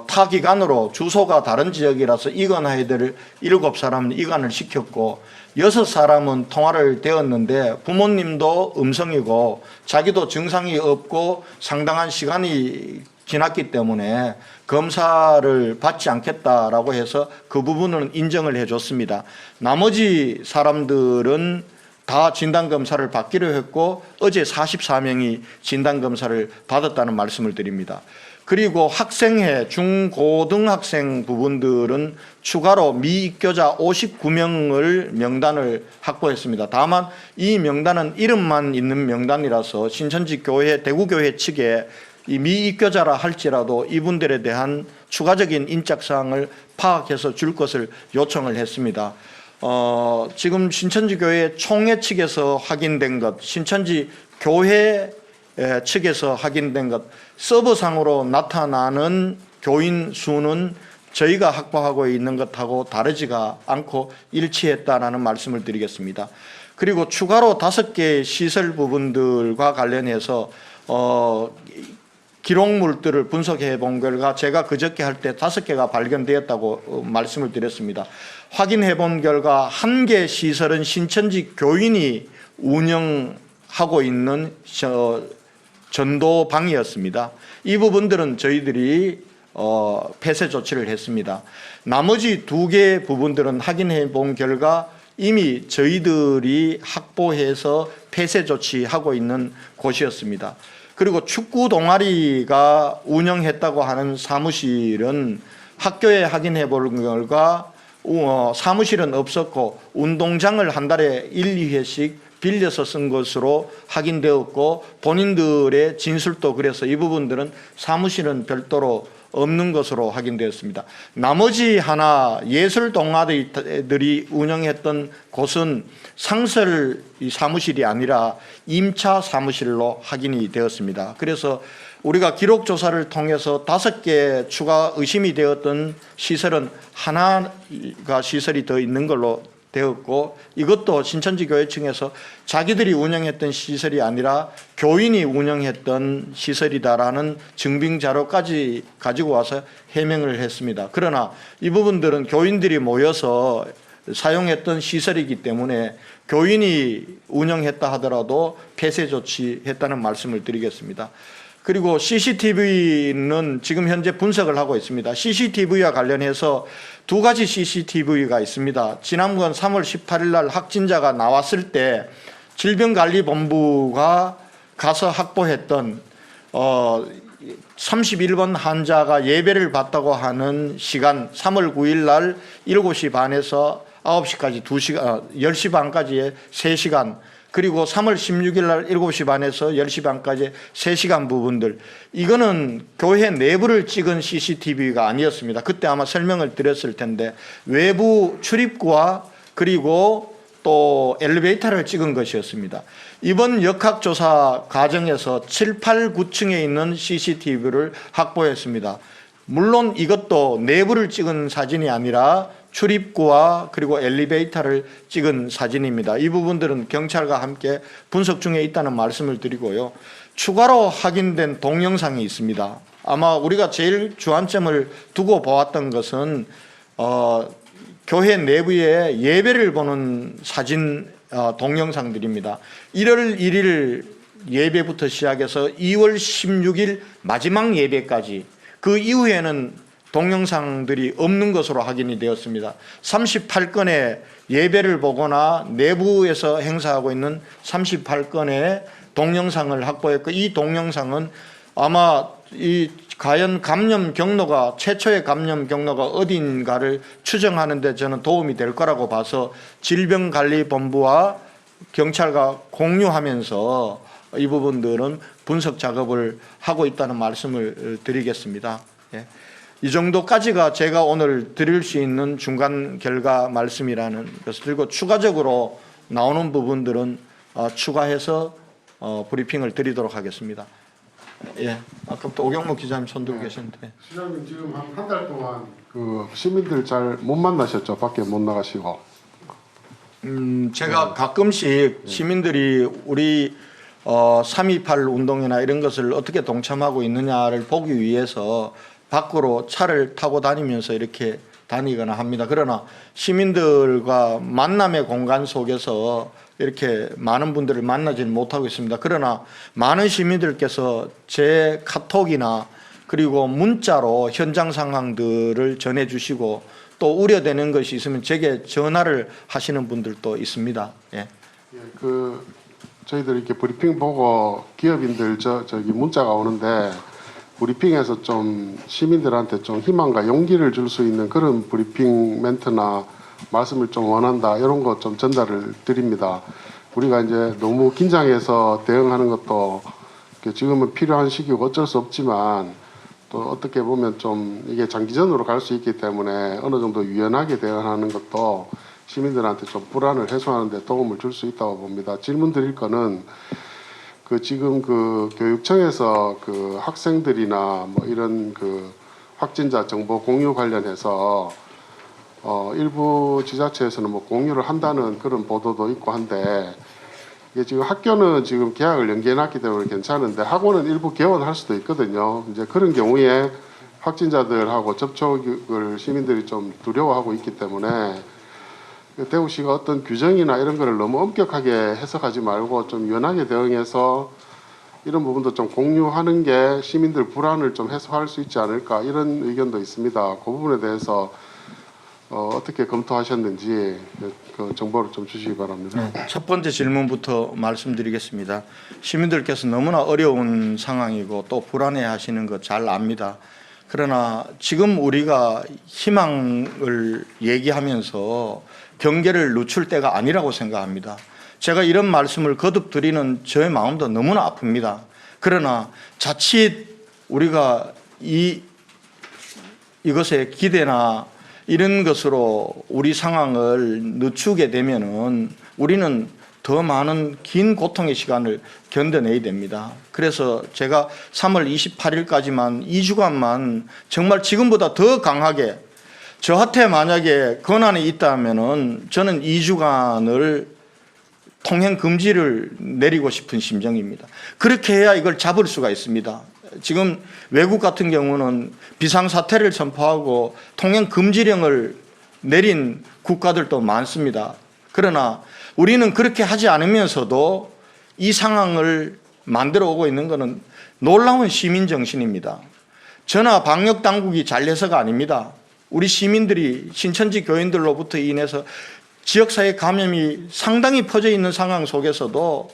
타 기관으로 주소가 다른 지역이라서 이관해야 될 7사람은 이관을 시켰고 6사람은 통화를 되었는데 부모님도 음성이고 자기도 증상이 없고 상당한 시간이 지났기 때문에 검사를 받지 않겠다라고 해서 그 부분은 인정을 해줬습니다. 나머지 사람들은 다 진단검사를 받기로 했고 어제 44명이 진단검사를 받았다는 말씀을 드립니다. 그리고 학생회 중고등학생 부분들은 추가로 미입교자 59명을 명단을 확보했습니다. 다만 이 명단은 이름만 있는 명단이라서 신천지 교회 대구교회 측에 이 미입교자라 할지라도 이분들에 대한 추가적인 인적사항을 파악해서 줄 것을 요청을 했습니다. 지금 신천지 교회 총회 측에서 확인된 것, 신천지 교회 측에서 확인된 것, 서버상으로 나타나는 교인 수는 저희가 확보하고 있는 것하고 다르지가 않고 일치했다라는 말씀을 드리겠습니다. 그리고 추가로 5개 시설 부분들과 관련해서 기록물들을 분석해 본 결과 제가 그저께 할 때 5개가 발견되었다고 말씀을 드렸습니다. 확인해 본 결과 1개 시설은 신천지 교인이 운영하고 있는 전도방이었습니다. 이 부분들은 저희들이 폐쇄 조치를 했습니다. 나머지 2개 부분들은 확인해 본 결과 이미 저희들이 확보해서 폐쇄 조치하고 있는 곳이었습니다. 그리고 축구 동아리가 운영했다고 하는 사무실은 학교에 확인해 본 결과 사무실은 없었고 운동장을 한 달에 1, 2회씩 빌려서 쓴 것으로 확인되었고 본인들의 진술도 그래서 이 부분들은 사무실은 별도로 없는 것으로 확인되었습니다. 나머지 하나 예술 동아리들이 운영했던 곳은 상설 사무실이 아니라 임차 사무실로 확인이 되었습니다. 그래서 우리가 기록 조사를 통해서 5개 추가 의심이 되었던 시설은 하나가 시설이 더 있는 걸로 되었고 이것도 신천지 교회층에서 자기들이 운영했던 시설이 아니라 교인이 운영했던 시설이다라는 증빙 자료까지 가지고 와서 해명을 했습니다. 그러나 이 부분들은 교인들이 모여서 사용했던 시설이기 때문에 교인이 운영했다 하더라도 폐쇄 조치했다는 말씀을 드리겠습니다. 그리고 CCTV는 지금 현재 분석을 하고 있습니다. CCTV와 관련해서 2가지 CCTV가 있습니다. 지난번 3월 18일 날 확진자가 나왔을 때 질병관리본부가 가서 확보했던 31번 환자가 예배를 받다고 하는 시간 3월 9일 날 7시 반에서 9시까지 2시간, 10시 반까지의 3시간, 그리고 3월 16일 날 7시 반에서 10시 반까지 3시간 부분들, 이거는 교회 내부를 찍은 CCTV가 아니었습니다. 그때 아마 설명을 드렸을 텐데 외부 출입구와 그리고 또 엘리베이터를 찍은 것이었습니다. 이번 역학조사 과정에서 7, 8, 9층에 있는 CCTV를 확보했습니다. 물론 이것도 내부를 찍은 사진이 아니라 출입구와 그리고 엘리베이터를 찍은 사진입니다. 이 부분들은 경찰과 함께 분석 중에 있다는 말씀을 드리고요. 추가로 확인된 동영상이 있습니다. 아마 우리가 제일 주안점을 두고 보았던 것은 교회 내부에 예배를 보는 사진 동영상들입니다. 1월 1일 예배부터 시작해서 2월 16일 마지막 예배까지, 그 이후에는 동영상들이 없는 것으로 확인이 되었습니다. 38건의 예배를 보거나 내부에서 행사하고 있는 38건의 동영상을 확보했고, 이 동영상은 아마 과연 감염 경로가, 최초의 감염 경로가 어딘가를 추정하는 데 저는 도움이 될 거라고 봐서 질병관리본부와 경찰과 공유하면서 이 부분들은 분석 작업을 하고 있다는 말씀을 드리겠습니다. 예. 이 정도까지가 제가 오늘 드릴 수 있는 중간 결과 말씀이라는 것을 드리고, 추가적으로 나오는 부분들은 추가해서 브리핑을 드리도록 하겠습니다. 예, 아까부터 오경무 기자님 손 들고 계시는데. 시장님 지금 한 달 동안 그 시민들 잘 못 만나셨죠? 밖에 못 나가시고. 제가 가끔씩 시민들이 우리 3.28 운동이나 이런 것을 어떻게 동참하고 있느냐를 보기 위해서 밖으로 차를 타고 다니면서 이렇게 다니거나 합니다. 그러나 시민들과 만남의 공간 속에서 이렇게 많은 분들을 만나지는 못하고 있습니다. 그러나 많은 시민들께서 제 카톡이나 그리고 문자로 현장 상황들을 전해주시고 또 우려되는 것이 있으면 제게 전화를 하시는 분들도 있습니다. 예. 예, 그 저희들 이렇게 브리핑 보고 기업인들 저기 문자가 오는데 브리핑에서 좀 시민들한테 좀 희망과 용기를 줄 수 있는 그런 브리핑 멘트나 말씀을 좀 원한다 이런 거 좀 전달을 드립니다. 우리가 이제 너무 긴장해서 대응하는 것도 지금은 필요한 시기고 어쩔 수 없지만 또 어떻게 보면 좀 이게 장기전으로 갈 수 있기 때문에 어느 정도 유연하게 대응하는 것도 시민들한테 좀 불안을 해소하는 데 도움을 줄 수 있다고 봅니다. 질문 드릴 거는 그 지금 그 교육청에서 그 학생들이나 뭐 이런 그 확진자 정보 공유 관련해서 일부 지자체에서는 뭐 공유를 한다는 그런 보도도 있고 한데 이게 지금 학교는 지금 계약을 연기해놨기 때문에 괜찮은데 학원은 일부 개원할 수도 있거든요. 이제 그런 경우에 확진자들하고 접촉을 시민들이 좀 두려워하고 있기 때문에 대구시가 어떤 규정이나 이런 거를 너무 엄격하게 해석하지 말고 좀 유연하게 대응해서 이런 부분도 좀 공유하는 게 시민들 불안을 좀 해소할 수 있지 않을까 이런 의견도 있습니다. 그 부분에 대해서 어떻게 검토하셨는지 그 정보를 좀 주시기 바랍니다. 네, 첫 번째 질문부터 말씀드리겠습니다. 시민들께서 너무나 어려운 상황이고 또 불안해하시는 거 잘 압니다. 그러나 지금 우리가 희망을 얘기하면서 경계를 늦출 때가 아니라고 생각합니다. 제가 이런 말씀을 거듭 드리는 저의 마음도 너무나 아픕니다. 그러나 자칫 우리가 이것에 기대나 이런 것으로 우리 상황을 늦추게 되면은 우리는 더 많은 긴 고통의 시간을 견뎌내야 됩니다. 그래서 제가 3월 28일까지만 2주간만 정말 지금보다 더 강하게 저한테 만약에 권한이 있다면은 저는 2주간을 통행 금지를 내리고 싶은 심정입니다. 그렇게 해야 이걸 잡을 수가 있습니다. 지금 외국 같은 경우는 비상사태를 선포하고 통행 금지령을 내린 국가들도 많습니다. 그러나 우리는 그렇게 하지 않으면서도 이 상황을 만들어 오고 있는 것은 놀라운 시민 정신입니다. 저나 방역 당국이 잘해서가 아닙니다. 우리 시민들이 신천지 교인들로부터 인해서 지역사회 감염이 상당히 퍼져 있는 상황 속에서도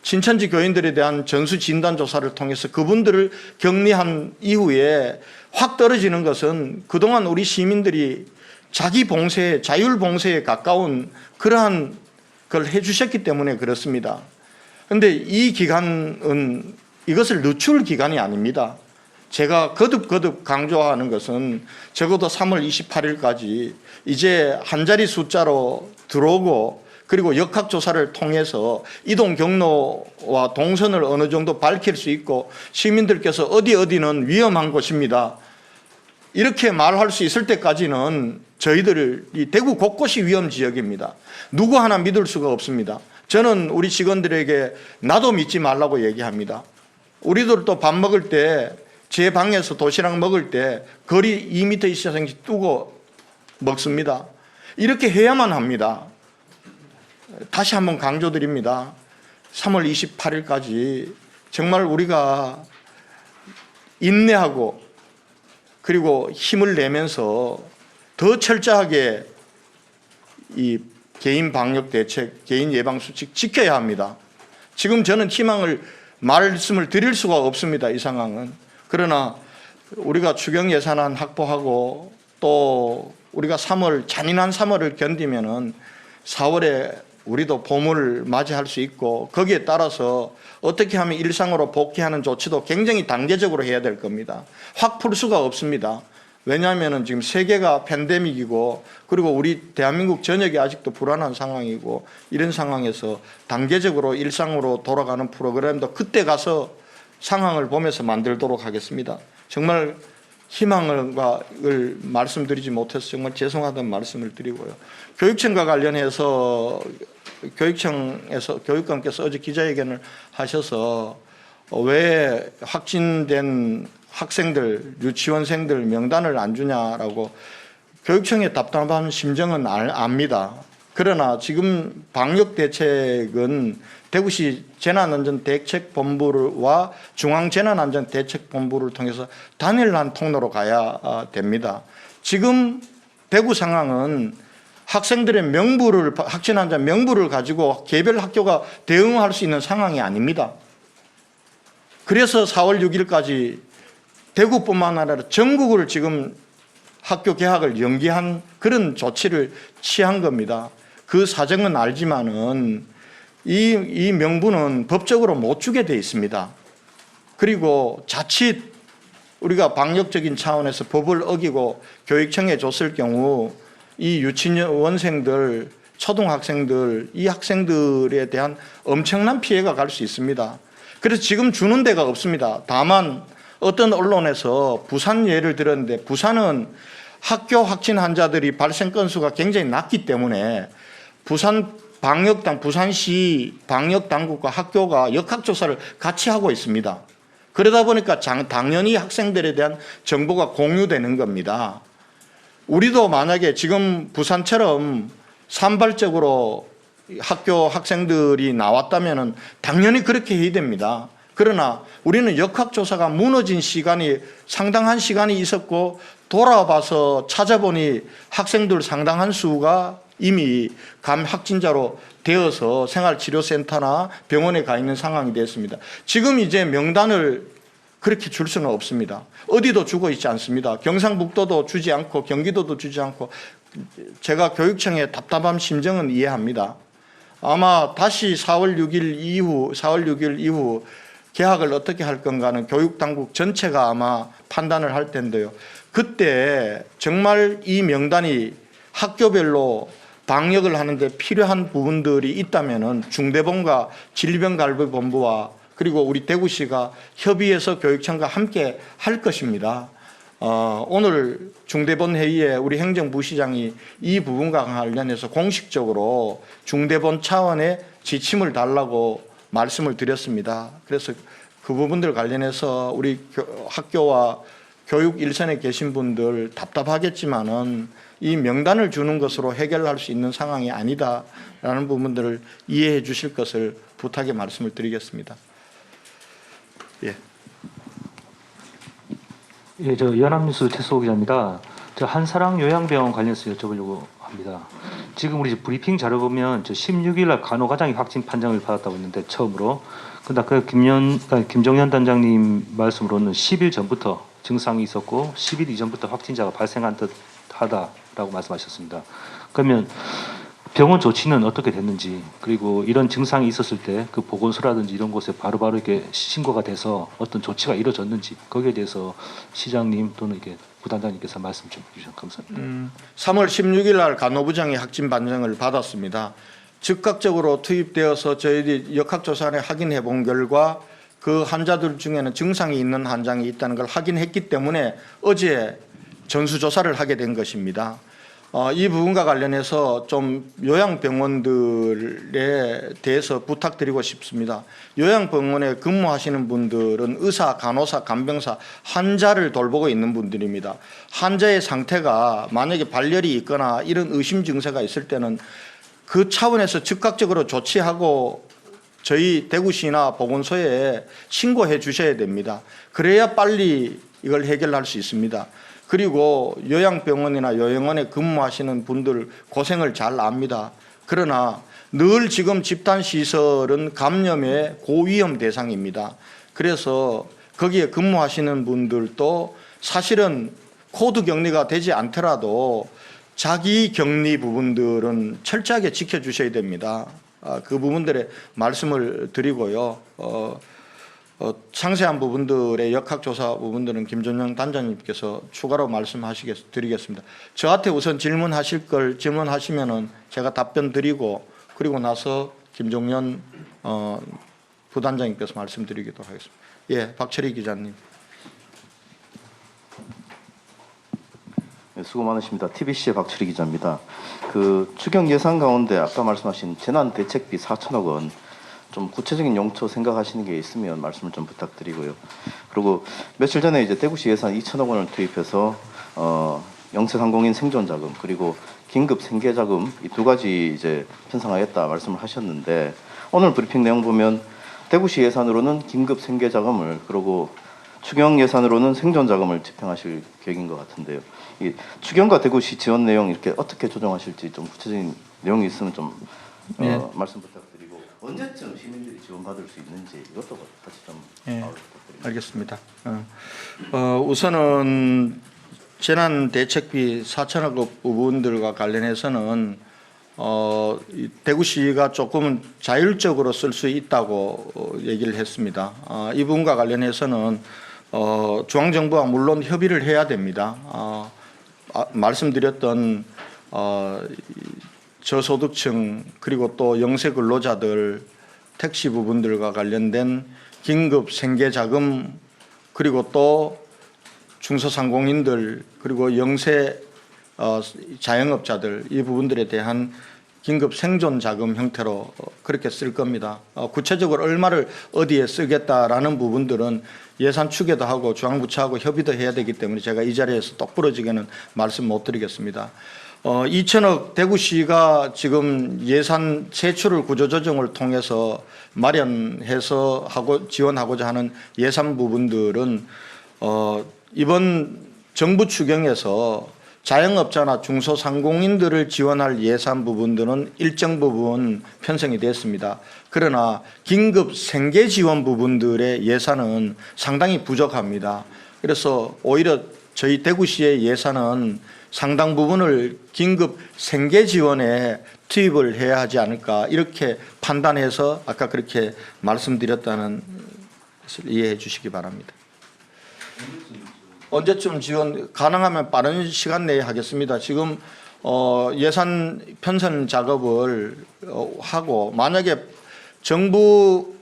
신천지 교인들에 대한 전수 진단 조사를 통해서 그분들을 격리한 이후에 확 떨어지는 것은 그동안 우리 시민들이 자기 봉쇄, 자율 봉쇄에 가까운 그러한 걸 해주셨기 때문에 그렇습니다. 그런데 이 기간은 이것을 늦출 기간이 아닙니다. 제가 거듭 강조하는 것은 적어도 3월 28일까지 이제 한 자리 숫자로 들어오고 그리고 역학조사를 통해서 이동 경로와 동선을 어느 정도 밝힐 수 있고 시민들께서 어디는 위험한 곳입니다. 이렇게 말할 수 있을 때까지는 저희들이 대구 곳곳이 위험 지역입니다. 누구 하나 믿을 수가 없습니다. 저는 우리 직원들에게 나도 믿지 말라고 얘기합니다. 우리들도 밥 먹을 때 제 방에서 도시락 먹을 때 거리 2m 이상씩 두고 먹습니다. 이렇게 해야만 합니다. 다시 한번 강조드립니다. 3월 28일까지 정말 우리가 인내하고 그리고 힘을 내면서 더 철저하게 이 개인 방역 대책, 개인 예방 수칙 지켜야 합니다. 지금 저는 말씀을 드릴 수가 없습니다. 이 상황은. 그러나 우리가 추경 예산안 확보하고 또 우리가 잔인한 3월을 견디면은 4월에 우리도 봄을 맞이할 수 있고 거기에 따라서 어떻게 하면 일상으로 복귀하는 조치도 굉장히 단계적으로 해야 될 겁니다. 확 풀 수가 없습니다. 왜냐하면은 지금 세계가 팬데믹이고 그리고 우리 대한민국 전역이 아직도 불안한 상황이고 이런 상황에서 단계적으로 일상으로 돌아가는 프로그램도 그때 가서 상황을 보면서 만들도록 하겠습니다. 정말 희망을 말씀드리지 못해서 정말 죄송하다는 말씀을 드리고요. 교육청과 관련해서 교육감께서 어제 기자회견을 하셔서 왜 확진된 학생들, 유치원생들 명단을 안 주냐라고 교육청의 답답한 심정은 압니다. 그러나 지금 방역 대책은 대구시 재난안전대책본부와 중앙재난안전대책본부를 통해서 단일한 통로로 가야 됩니다. 지금 대구 상황은 학생들의 확진 환자 명부를 가지고 개별 학교가 대응할 수 있는 상황이 아닙니다. 그래서 4월 6일까지 대구뿐만 아니라 전국을 지금 학교 개학을 연기한 그런 조치를 취한 겁니다. 그 사정은 알지만은 이 명부는 법적으로 못 주게 돼 있습니다. 그리고 자칫 우리가 방역적인 차원에서 법을 어기고 교육청에 줬을 경우 이 유치원생들, 초등학생들, 이 학생들에 대한 엄청난 피해가 갈 수 있습니다. 그래서 지금 주는 데가 없습니다. 다만 어떤 언론에서 부산 예를 들었는데 부산은 학교 확진 환자들이 발생 건수가 굉장히 낮기 때문에 부산시 방역당국과 학교가 역학조사를 같이 하고 있습니다. 그러다 보니까 당연히 학생들에 대한 정보가 공유되는 겁니다. 우리도 만약에 지금 부산처럼 산발적으로 학교 학생들이 나왔다면 당연히 그렇게 해야 됩니다. 그러나 우리는 역학조사가 무너진 시간이 상당한 시간이 있었고 돌아봐서 찾아보니 학생들 상당한 수가 이미 감 확진자로 되어서 생활치료센터나 병원에 가 있는 상황이 됐습니다. 지금 이제 명단을 그렇게 줄 수는 없습니다. 어디도 주고 있지 않습니다. 경상북도도 주지 않고 경기도도 주지 않고 제가 교육청의 답답한 심정은 이해합니다. 아마 다시 4월 6일 이후 개학을 어떻게 할 건가는 교육당국 전체가 아마 판단을 할 텐데요. 그때 정말 이 명단이 학교별로 방역을 하는데 필요한 부분들이 있다면은 중대본과 질병관리본부와 그리고 우리 대구시가 협의해서 교육청과 함께 할 것입니다. 오늘 중대본 회의에 우리 행정부시장이 이 부분과 관련해서 공식적으로 중대본 차원의 지침을 달라고 말씀을 드렸습니다. 그래서 그 부분들 관련해서 우리 학교와 교육 일선에 계신 분들 답답하겠지만은 이 명단을 주는 것으로 해결할 수 있는 상황이 아니다라는 부분들을 이해해 주실 것을 부탁의 말씀을 드리겠습니다. 예. 예, 저 연합뉴스 최수호 기자입니다. 저 한사랑 요양병원 관련해서 여쭤보려고 합니다. 지금 우리 브리핑 자료 보면 저 16일 날 간호과장이 확진 판정을 받았다고 했는데 처음으로. 근데 아까 김종현 단장님 말씀으로는 10일 전부터 증상이 있었고 10일 이전부터 확진자가 발생한 듯하다라고 말씀하셨습니다. 그러면 병원 조치는 어떻게 됐는지, 그리고 이런 증상이 있었을 때 그 보건소라든지 이런 곳에 바로바로 이렇게 신고가 돼서 어떤 조치가 이루어졌는지, 거기에 대해서 시장님 또는 이게 부단장님께서 말씀 좀 해주시면 감사합니다. 3월 16일 날 간호부장이 확진 판정을 받았습니다. 즉각적으로 투입되어서 저희들이 역학조사를 확인해 본 결과 그 환자들 중에는 증상이 있는 환자가 있다는 걸 확인했기 때문에 어제 전수조사를 하게 된 것입니다. 이 부분과 관련해서 좀 요양병원들에 대해서 부탁드리고 싶습니다. 요양병원에 근무하시는 분들은 의사, 간호사, 간병사, 환자를 돌보고 있는 분들입니다. 환자의 상태가 만약에 발열이 있거나 이런 의심 증세가 있을 때는 그 차원에서 즉각적으로 조치하고 저희 대구시나 보건소에 신고해 주셔야 됩니다. 그래야 빨리 이걸 해결할 수 있습니다. 그리고 요양병원이나 요양원에 근무하시는 분들 고생을 잘 압니다. 그러나 늘 지금 집단시설은 감염의 고위험 대상입니다. 그래서 거기에 근무하시는 분들도 사실은 코드 격리가 되지 않더라도 자기 격리 부분들은 철저하게 지켜주셔야 됩니다. 그 부분들에 말씀을 드리고요. 상세한 부분들의 역학조사 부분들은 김준영 단장님께서 추가로 드리겠습니다. 저한테 우선 질문하실 걸 질문하시면은 제가 답변 드리고 그리고 나서 김종연 부단장님께서 말씀드리도록 하겠습니다. 예, 박철희 기자님. 네, 수고 많으십니다. TBC의 박철희 기자입니다. 그 추경 예산 가운데 아까 말씀하신 재난 대책비 4천억 원 좀 구체적인 용처 생각하시는 게 있으면 말씀을 좀 부탁드리고요. 그리고 며칠 전에 이제 대구시 예산 2천억 원을 투입해서 영세상공인 생존 자금 그리고 긴급 생계 자금 이 두 가지 이제 편성하겠다 말씀을 하셨는데 오늘 브리핑 내용 보면 대구시 예산으로는 긴급 생계 자금을 그리고 추경 예산으로는 생존 자금을 집행하실 계획인 것 같은데요. 이 추경과 대구시 지원 내용 이렇게 어떻게 조정하실지 좀 구체적인 내용이 있으면 좀 말씀 부탁드리고 언제쯤 시민들이 지원받을 수 있는지 이것도 같이 좀 부탁드립니다. 알겠습니다. 우선은 재난 대책비 4천억 부분들과 관련해서는 대구시가 조금은 자율적으로 쓸 수 있다고 얘기를 했습니다. 이 부분과 관련해서는 중앙정부와 물론 협의를 해야 됩니다. 말씀드렸던 저소득층 그리고 또 영세 근로자들 택시 부분들과 관련된 긴급 생계자금 그리고 또 중소상공인들 그리고 영세 자영업자들 이 부분들에 대한 긴급 생존 자금 형태로 그렇게 쓸 겁니다. 구체적으로 얼마를 어디에 쓰겠다라는 부분들은 예산 추계도 하고 중앙부처하고 협의도 해야 되기 때문에 제가 이 자리에서 똑부러지게는 말씀 못 드리겠습니다. 2천억 대구시가 지금 예산 세출을 구조조정을 통해서 마련해서 지원하고자 하는 예산 부분들은 이번 정부 추경에서 자영업자나 중소상공인들을 지원할 예산 부분들은 일정 부분 편성이 됐습니다. 그러나 긴급 생계 지원 부분들의 예산은 상당히 부족합니다. 그래서 오히려 저희 대구시의 예산은 상당 부분을 긴급 생계 지원에 투입을 해야 하지 않을까 이렇게 판단해서 아까 그렇게 말씀드렸다는 것을 이해해 주시기 바랍니다. 언제쯤 지원 가능하면 빠른 시간 내에 하겠습니다. 지금 예산 편성 작업을 하고 만약에 정부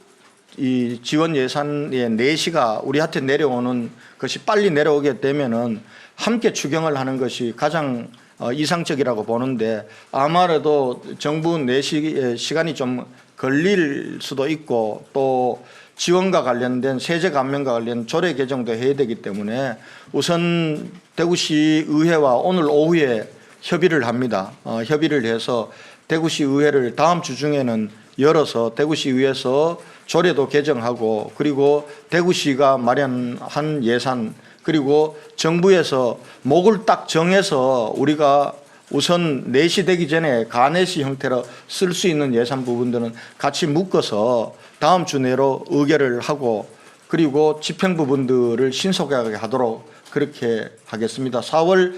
이 지원 예산의 내시가 우리한테 내려오는 것이 빨리 내려오게 되면은 함께 추경을 하는 것이 가장 이상적이라고 보는데 아마도 정부 내시 시간이 좀 걸릴 수도 있고 또 지원과 관련된 세제 감면과 관련 조례 개정도 해야 되기 때문에 우선 대구시 의회와 오늘 오후에 협의를 합니다. 협의를 해서 대구시 의회를 다음 주 중에는 열어서 대구시 의회에서 조례도 개정하고 그리고 대구시가 마련한 예산 그리고 정부에서 목을 딱 정해서 우리가 우선 내시되기 전에 가내시 형태로 쓸 수 있는 예산 부분들은 같이 묶어서 다음 주 내로 의결을 하고 그리고 집행 부분들을 신속하게 하도록 그렇게 하겠습니다. 4월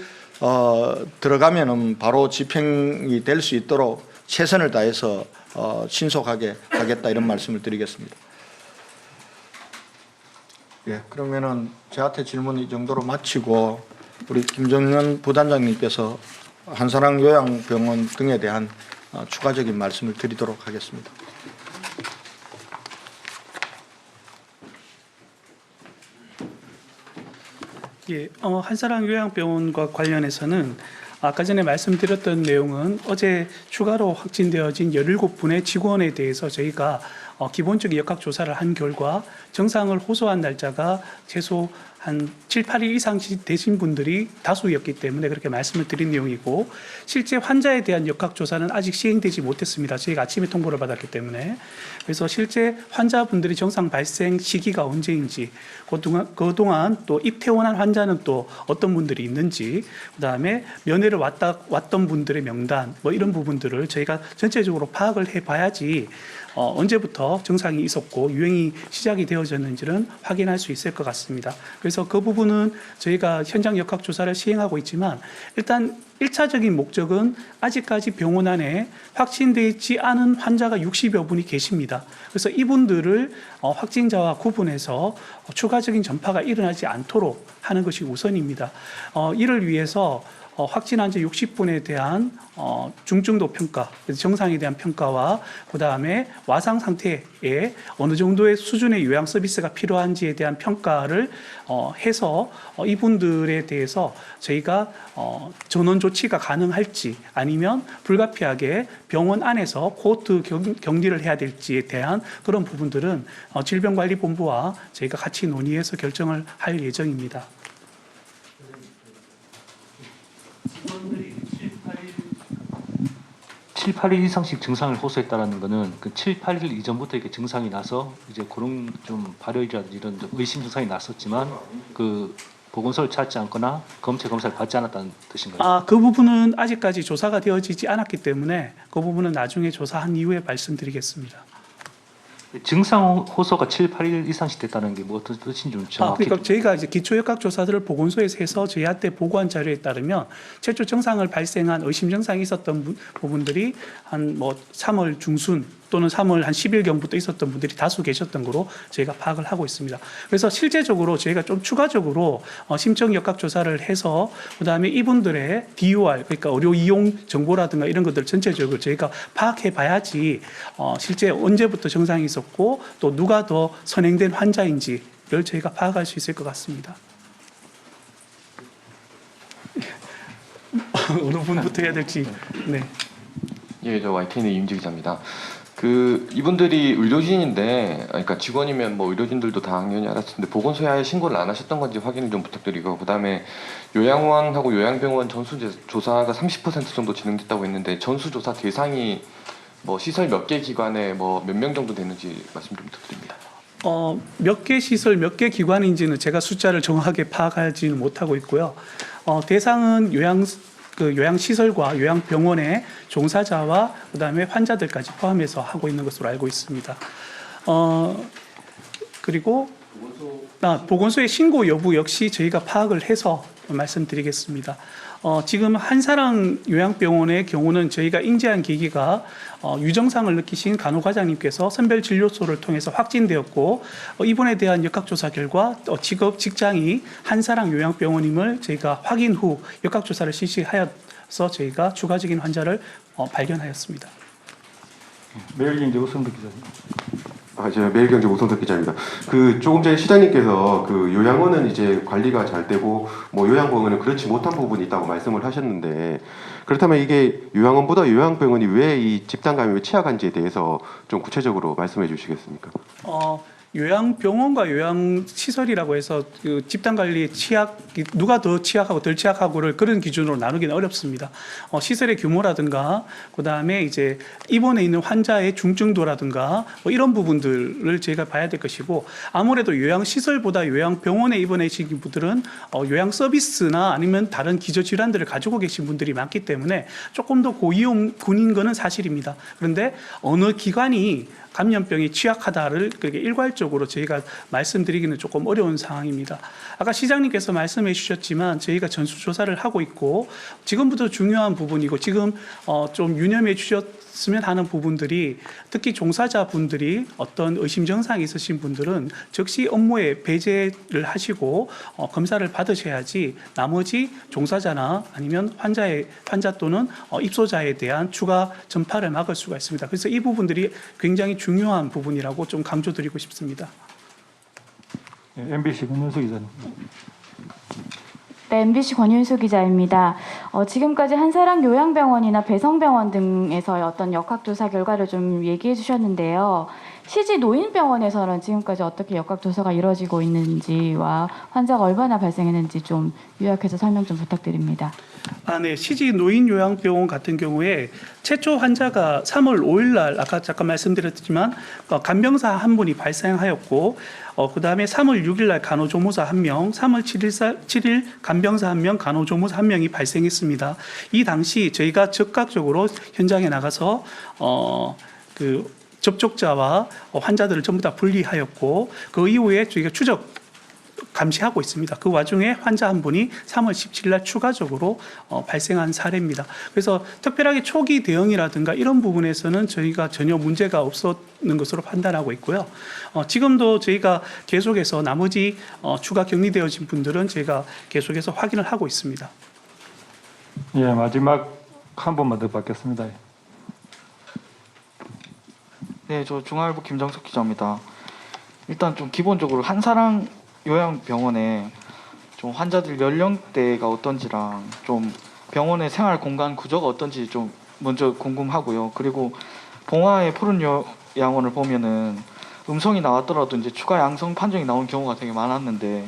들어가면은 바로 집행이 될 수 있도록 최선을 다해서 신속하게 하겠다 이런 말씀을 드리겠습니다. 예, 그러면은 저한테 질문 이 정도로 마치고 우리 김정연 부단장님께서 한사랑 요양병원 등에 대한 추가적인 말씀을 드리도록 하겠습니다. 예, 한사랑 요양병원과 관련해서는 아까 전에 말씀드렸던 내용은 어제 추가로 확진되어진 17분의 직원에 대해서 저희가 기본적인 역학조사를 한 결과 정상을 호소한 날짜가 최소 한 7, 8일 이상 되신 분들이 다수였기 때문에 그렇게 말씀을 드린 내용이고 실제 환자에 대한 역학조사는 아직 시행되지 못했습니다. 저희가 아침에 통보를 받았기 때문에 그래서 실제 환자분들이 정상 발생 시기가 언제인지 그동안 또 입퇴원한 환자는 또 어떤 분들이 있는지 그다음에 면회를 왔던 분들의 명단 뭐 이런 부분들을 저희가 전체적으로 파악을 해봐야지 언제부터 증상이 있었고 유행이 시작이 되어졌는지는 확인할 수 있을 것 같습니다. 그래서 그 부분은 저희가 현장 역학 조사를 시행하고 있지만 일단 1차적인 목적은 아직까지 병원 안에 확진되지 않은 환자가 60여 분이 계십니다. 그래서 이분들을 확진자와 구분해서 추가적인 전파가 일어나지 않도록 하는 것이 우선입니다. 이를 위해서 확진 환자 60분에 대한 중증도 평가, 정상에 대한 평가와 그다음에 와상 상태에 어느 정도의 수준의 요양 서비스가 필요한지에 대한 평가를 해서 이분들에 대해서 저희가 전원 조치가 가능할지 아니면 불가피하게 병원 안에서 코호트 격리를 해야 될지에 대한 그런 부분들은 질병관리본부와 저희가 같이 논의해서 결정을 할 예정입니다. 7, 8일 이상씩 증상을 호소했다라는 거는 그 7, 8일 이전부터 이렇게 증상이 나서 이제 그런 좀 발열이라든지 이런 좀 의심 증상이 났었지만 그 보건소를 찾지 않거나 검사를 받지 않았다는 뜻인가요? 그 부분은 아직까지 조사가 되어지지 않았기 때문에 그 부분은 나중에 조사한 이후에 말씀드리겠습니다. 증상 호소가 7, 8일 이상씩 됐다는 게 뭐 어떤 뜻인지 좀 정확히. 그러니까 저희가 이제 기초역학 조사들을 보건소에서 해서 저희한테 보고한 자료에 따르면 최초 증상을 발생한 의심 증상이 있었던 부분들이 한 뭐 3월 중순 또는 3월 한 10일경부터 있었던 분들이 다수 계셨던 거로 저희가 파악을 하고 있습니다. 그래서 실제적으로 저희가 좀 추가적으로 심층 역학 조사를 해서 그다음에 이분들의 DUR 그러니까 의료 이용 정보라든가 이런 것들 전체적으로 저희가 파악해 봐야지 실제 언제부터 증상이 있었고 또 누가 더 선행된 환자인지를 저희가 파악할 수 있을 것 같습니다. 어느 분부터 해야 될지. 네. 예, 저 YTN 이임지 기자입니다. 이분들이 의료진인데, 그러니까 직원이면 뭐 의료진들도 당연히 알았을 텐데 보건소에 아예 신고를 안 하셨던 건지 확인을 좀 부탁드리고, 그다음에 요양원하고 요양병원 전수 조사가 30% 정도 진행됐다고 했는데 전수 조사 대상이 뭐 시설 몇 개 기관에 뭐 몇 명 정도 되는지 말씀 좀 부탁드립니다. 몇 개 시설, 몇 개 기관인지는 제가 숫자를 정확하게 파악하지는 못하고 있고요. 대상은 요양시설과 요양병원의 종사자와 그다음에 환자들까지 포함해서 하고 있는 것으로 알고 있습니다. 그리고 보건소의 신고 여부 역시 저희가 파악을 해서 말씀드리겠습니다. 지금 한사랑 요양병원의 경우는 저희가 인지한 계기가 유증상을 느끼신 간호과장님께서 선별진료소를 통해서 확진되었고 이분에 대한 역학조사 결과 직장이 한사랑 요양병원임을 저희가 확인 후 역학조사를 실시하여서 저희가 추가적인 환자를 발견하였습니다. 매일경제 오승득 기자님. 제가 매일경제 오성석 기자입니다. 조금 전에 시장님께서 요양원은 이제 관리가 잘 되고 뭐 요양병원은 그렇지 못한 부분이 있다고 말씀을 하셨는데, 그렇다면 이게 요양원보다 요양병원이 왜 이 집단 감염에 취약한지에 대해서 좀 구체적으로 말씀해 주시겠습니까? 요양병원과 요양시설이라고 해서 집단관리에 누가 더 취약하고 덜 취약하고를 그런 기준으로 나누기는 어렵습니다. 시설의 규모라든가 그다음에 이제 입원해 있는 환자의 중증도라든가 뭐 이런 부분들을 저희가 봐야 될 것이고, 아무래도 요양시설보다 요양병원에 입원해 계신 분들은 요양 서비스나 아니면 다른 기저질환들을 가지고 계신 분들이 많기 때문에 조금 더 고위험군인 것은 사실입니다. 그런데 어느 기관이 감염병이 취약하다를 그렇게 일괄적으로 저희가 말씀드리기는 조금 어려운 상황입니다. 아까 시장님께서 말씀해 주셨지만 저희가 전수조사를 하고 있고, 지금부터 중요한 부분이고 지금 좀 유념해 주셨으면 하는 부분들이, 특히 종사자분들이 어떤 의심 증상이 있으신 분들은 즉시 업무에 배제를 하시고 검사를 받으셔야지 나머지 종사자나 아니면 환자 또는 입소자에 대한 추가 전파를 막을 수가 있습니다. 그래서 이 부분들이 굉장히 중요한 부분이라고 좀 강조드리고 싶습니다. MBC 권윤수 기자님. 네, MBC 권윤수 기자입니다. 지금까지 한사랑 요양병원이나 배성병원 등에서의 어떤 역학조사 결과를 좀 얘기해 주셨는데요. CG 노인병원에서는 지금까지 어떻게 역학조사가 이루어지고 있는지와 환자가 얼마나 발생했는지 좀 요약해서 설명 좀 부탁드립니다. 네. CG 노인요양병원 같은 경우에 최초 환자가 3월 5일 날 아까 잠깐 말씀드렸지만 간병사 한 분이 발생하였고, 그다음에 3월 6일 날 간호조무사 1명, 3월 7일 간병사 1명, 간호조무사 1명이 발생했습니다. 이 당시 저희가 즉각적으로 현장에 나가서 접촉자와 환자들을 전부 다 분리하였고 그 이후에 저희가 추적 감시하고 있습니다. 그 와중에 환자 한 분이 3월 17일 날 추가적으로 발생한 사례입니다. 그래서 특별하게 초기 대응이라든가 이런 부분에서는 저희가 전혀 문제가 없었는 것으로 판단하고 있고요. 지금도 저희가 계속해서 나머지 추가 격리되어진 분들은 저희가 계속해서 확인을 하고 있습니다. 예, 마지막 한 번만 더 받겠습니다. 네, 저 중앙일보 김정석 기자입니다. 일단 좀 기본적으로 한사랑 요양병원에 좀 환자들 연령대가 어떤지랑 좀 병원의 생활 공간 구조가 어떤지 좀 먼저 궁금하고요. 그리고 봉화의 푸른 요양원을 보면은 음성이 나왔더라도 이제 추가 양성 판정이 나온 경우가 되게 많았는데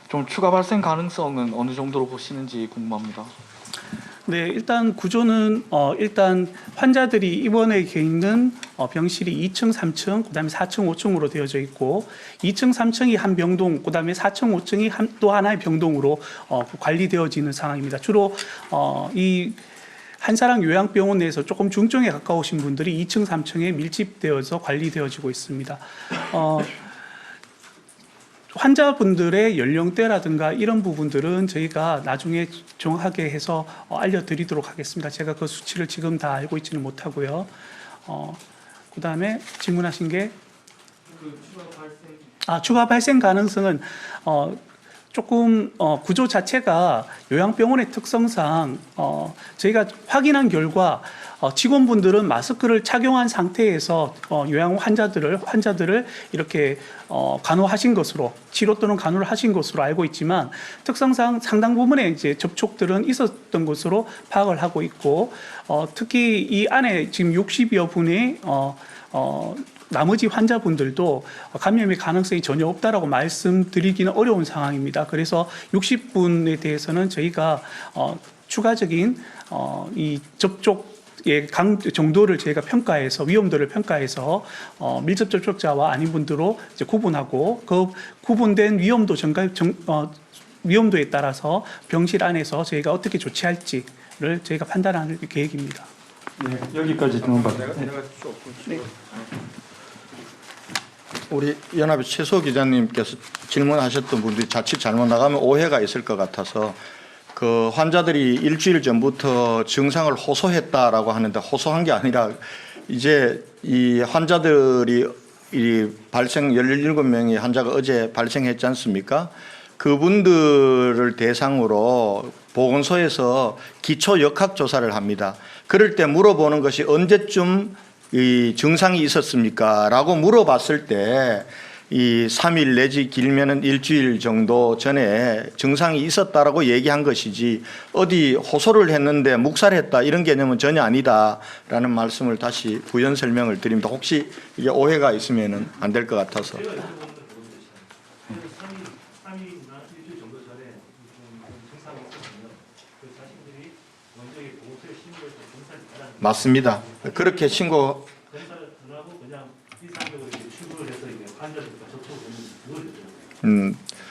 좀 추가 발생 가능성은 어느 정도로 보시는지 궁금합니다. 네, 일단 구조는 일단 환자들이 입원해 있는 병실이 2층, 3층, 그다음에 4층, 5층으로 되어져 있고 2층, 3층이 한 병동, 그다음에 4층, 5층이 또 하나의 병동으로 관리되어지는 상황입니다. 주로 이 한사랑 요양병원 내에서 조금 중증에 가까우신 분들이 2층, 3층에 밀집되어서 관리되어지고 있습니다. 환자분들의 연령대라든가 이런 부분들은 저희가 나중에 정확하게 해서 알려드리도록 하겠습니다. 제가 그 수치를 지금 다 알고 있지는 못하고요. 그다음에 질문하신 게 추가 발생 가능성은 조금 구조 자체가 요양병원의 특성상 저희가 확인한 결과 직원분들은 마스크를 착용한 상태에서 요양 환자들을 이렇게 간호하신 것으로 치료 또는 간호를 하신 것으로 알고 있지만 특성상 상당 부분의 이제 접촉들은 있었던 것으로 파악을 하고 있고 특히 이 안에 지금 60여 분의 나머지 환자분들도 감염의 가능성이 전혀 없다라고 말씀드리기는 어려운 상황입니다. 그래서 60분에 대해서는 저희가 추가적인 이 접촉 정도를 저희가 평가해서 위험도를 평가해서 밀접 접촉자와 아닌 분들로 이제 구분하고 그 구분된 위험도에 따라서 병실 안에서 저희가 어떻게 조치할지를 저희가 판단할 계획입니다. 네, 여기까지 질문 받습니다. 우리 연합의 최소 기자님께서 질문하셨던 분들이 자칫 잘못 나가면 오해가 있을 것 같아서 그 환자들이 일주일 전부터 증상을 호소했다라고 하는데 호소한 게 아니라 이제 이 환자들이 이 발생 17명의 환자가 어제 발생했지 않습니까? 그분들을 대상으로 보건소에서 기초 역학 조사를 합니다. 그럴 때 물어보는 것이 언제쯤 이 증상이 있었습니까? 라고 물어봤을 때 이 3일 내지 길면은 일주일 정도 전에 증상이 있었다라고 얘기한 것이지 어디 호소를 했는데 묵살했다 이런 개념은 전혀 아니다라는 말씀을 다시 부연 설명을 드립니다. 혹시 이게 오해가 있으면은 안 될 것 같아서. 맞습니다. 그렇게 신고.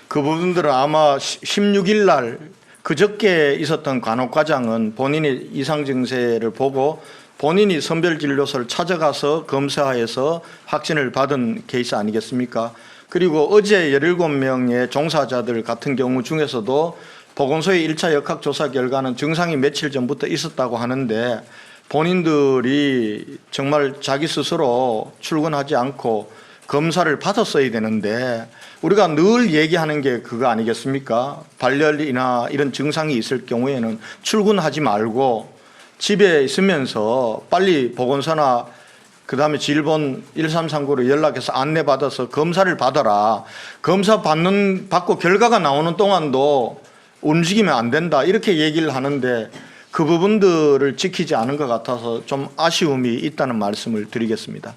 그 부분들은 아마 16일 날 그저께 있었던 간호과장은 본인의 이상 증세를 보고 본인이 선별진료소를 찾아가서 검사해서 확진을 받은 케이스 아니겠습니까? 그리고 어제 17명의 종사자들 같은 경우 중에서도 보건소의 1차 역학조사 결과는 증상이 며칠 전부터 있었다고 하는데 본인들이 정말 자기 스스로 출근하지 않고 검사를 받았어야 되는데 우리가 늘 얘기하는 게 그거 아니겠습니까? 발열이나 이런 증상이 있을 경우에는 출근하지 말고 집에 있으면서 빨리 보건소나 그다음에 질본 1339로 연락해서 안내받아서 검사를 받아라. 검사 받고 결과가 나오는 동안도 움직이면 안 된다. 이렇게 얘기를 하는데 그 부분들을 지키지 않은 것 같아서 좀 아쉬움이 있다는 말씀을 드리겠습니다.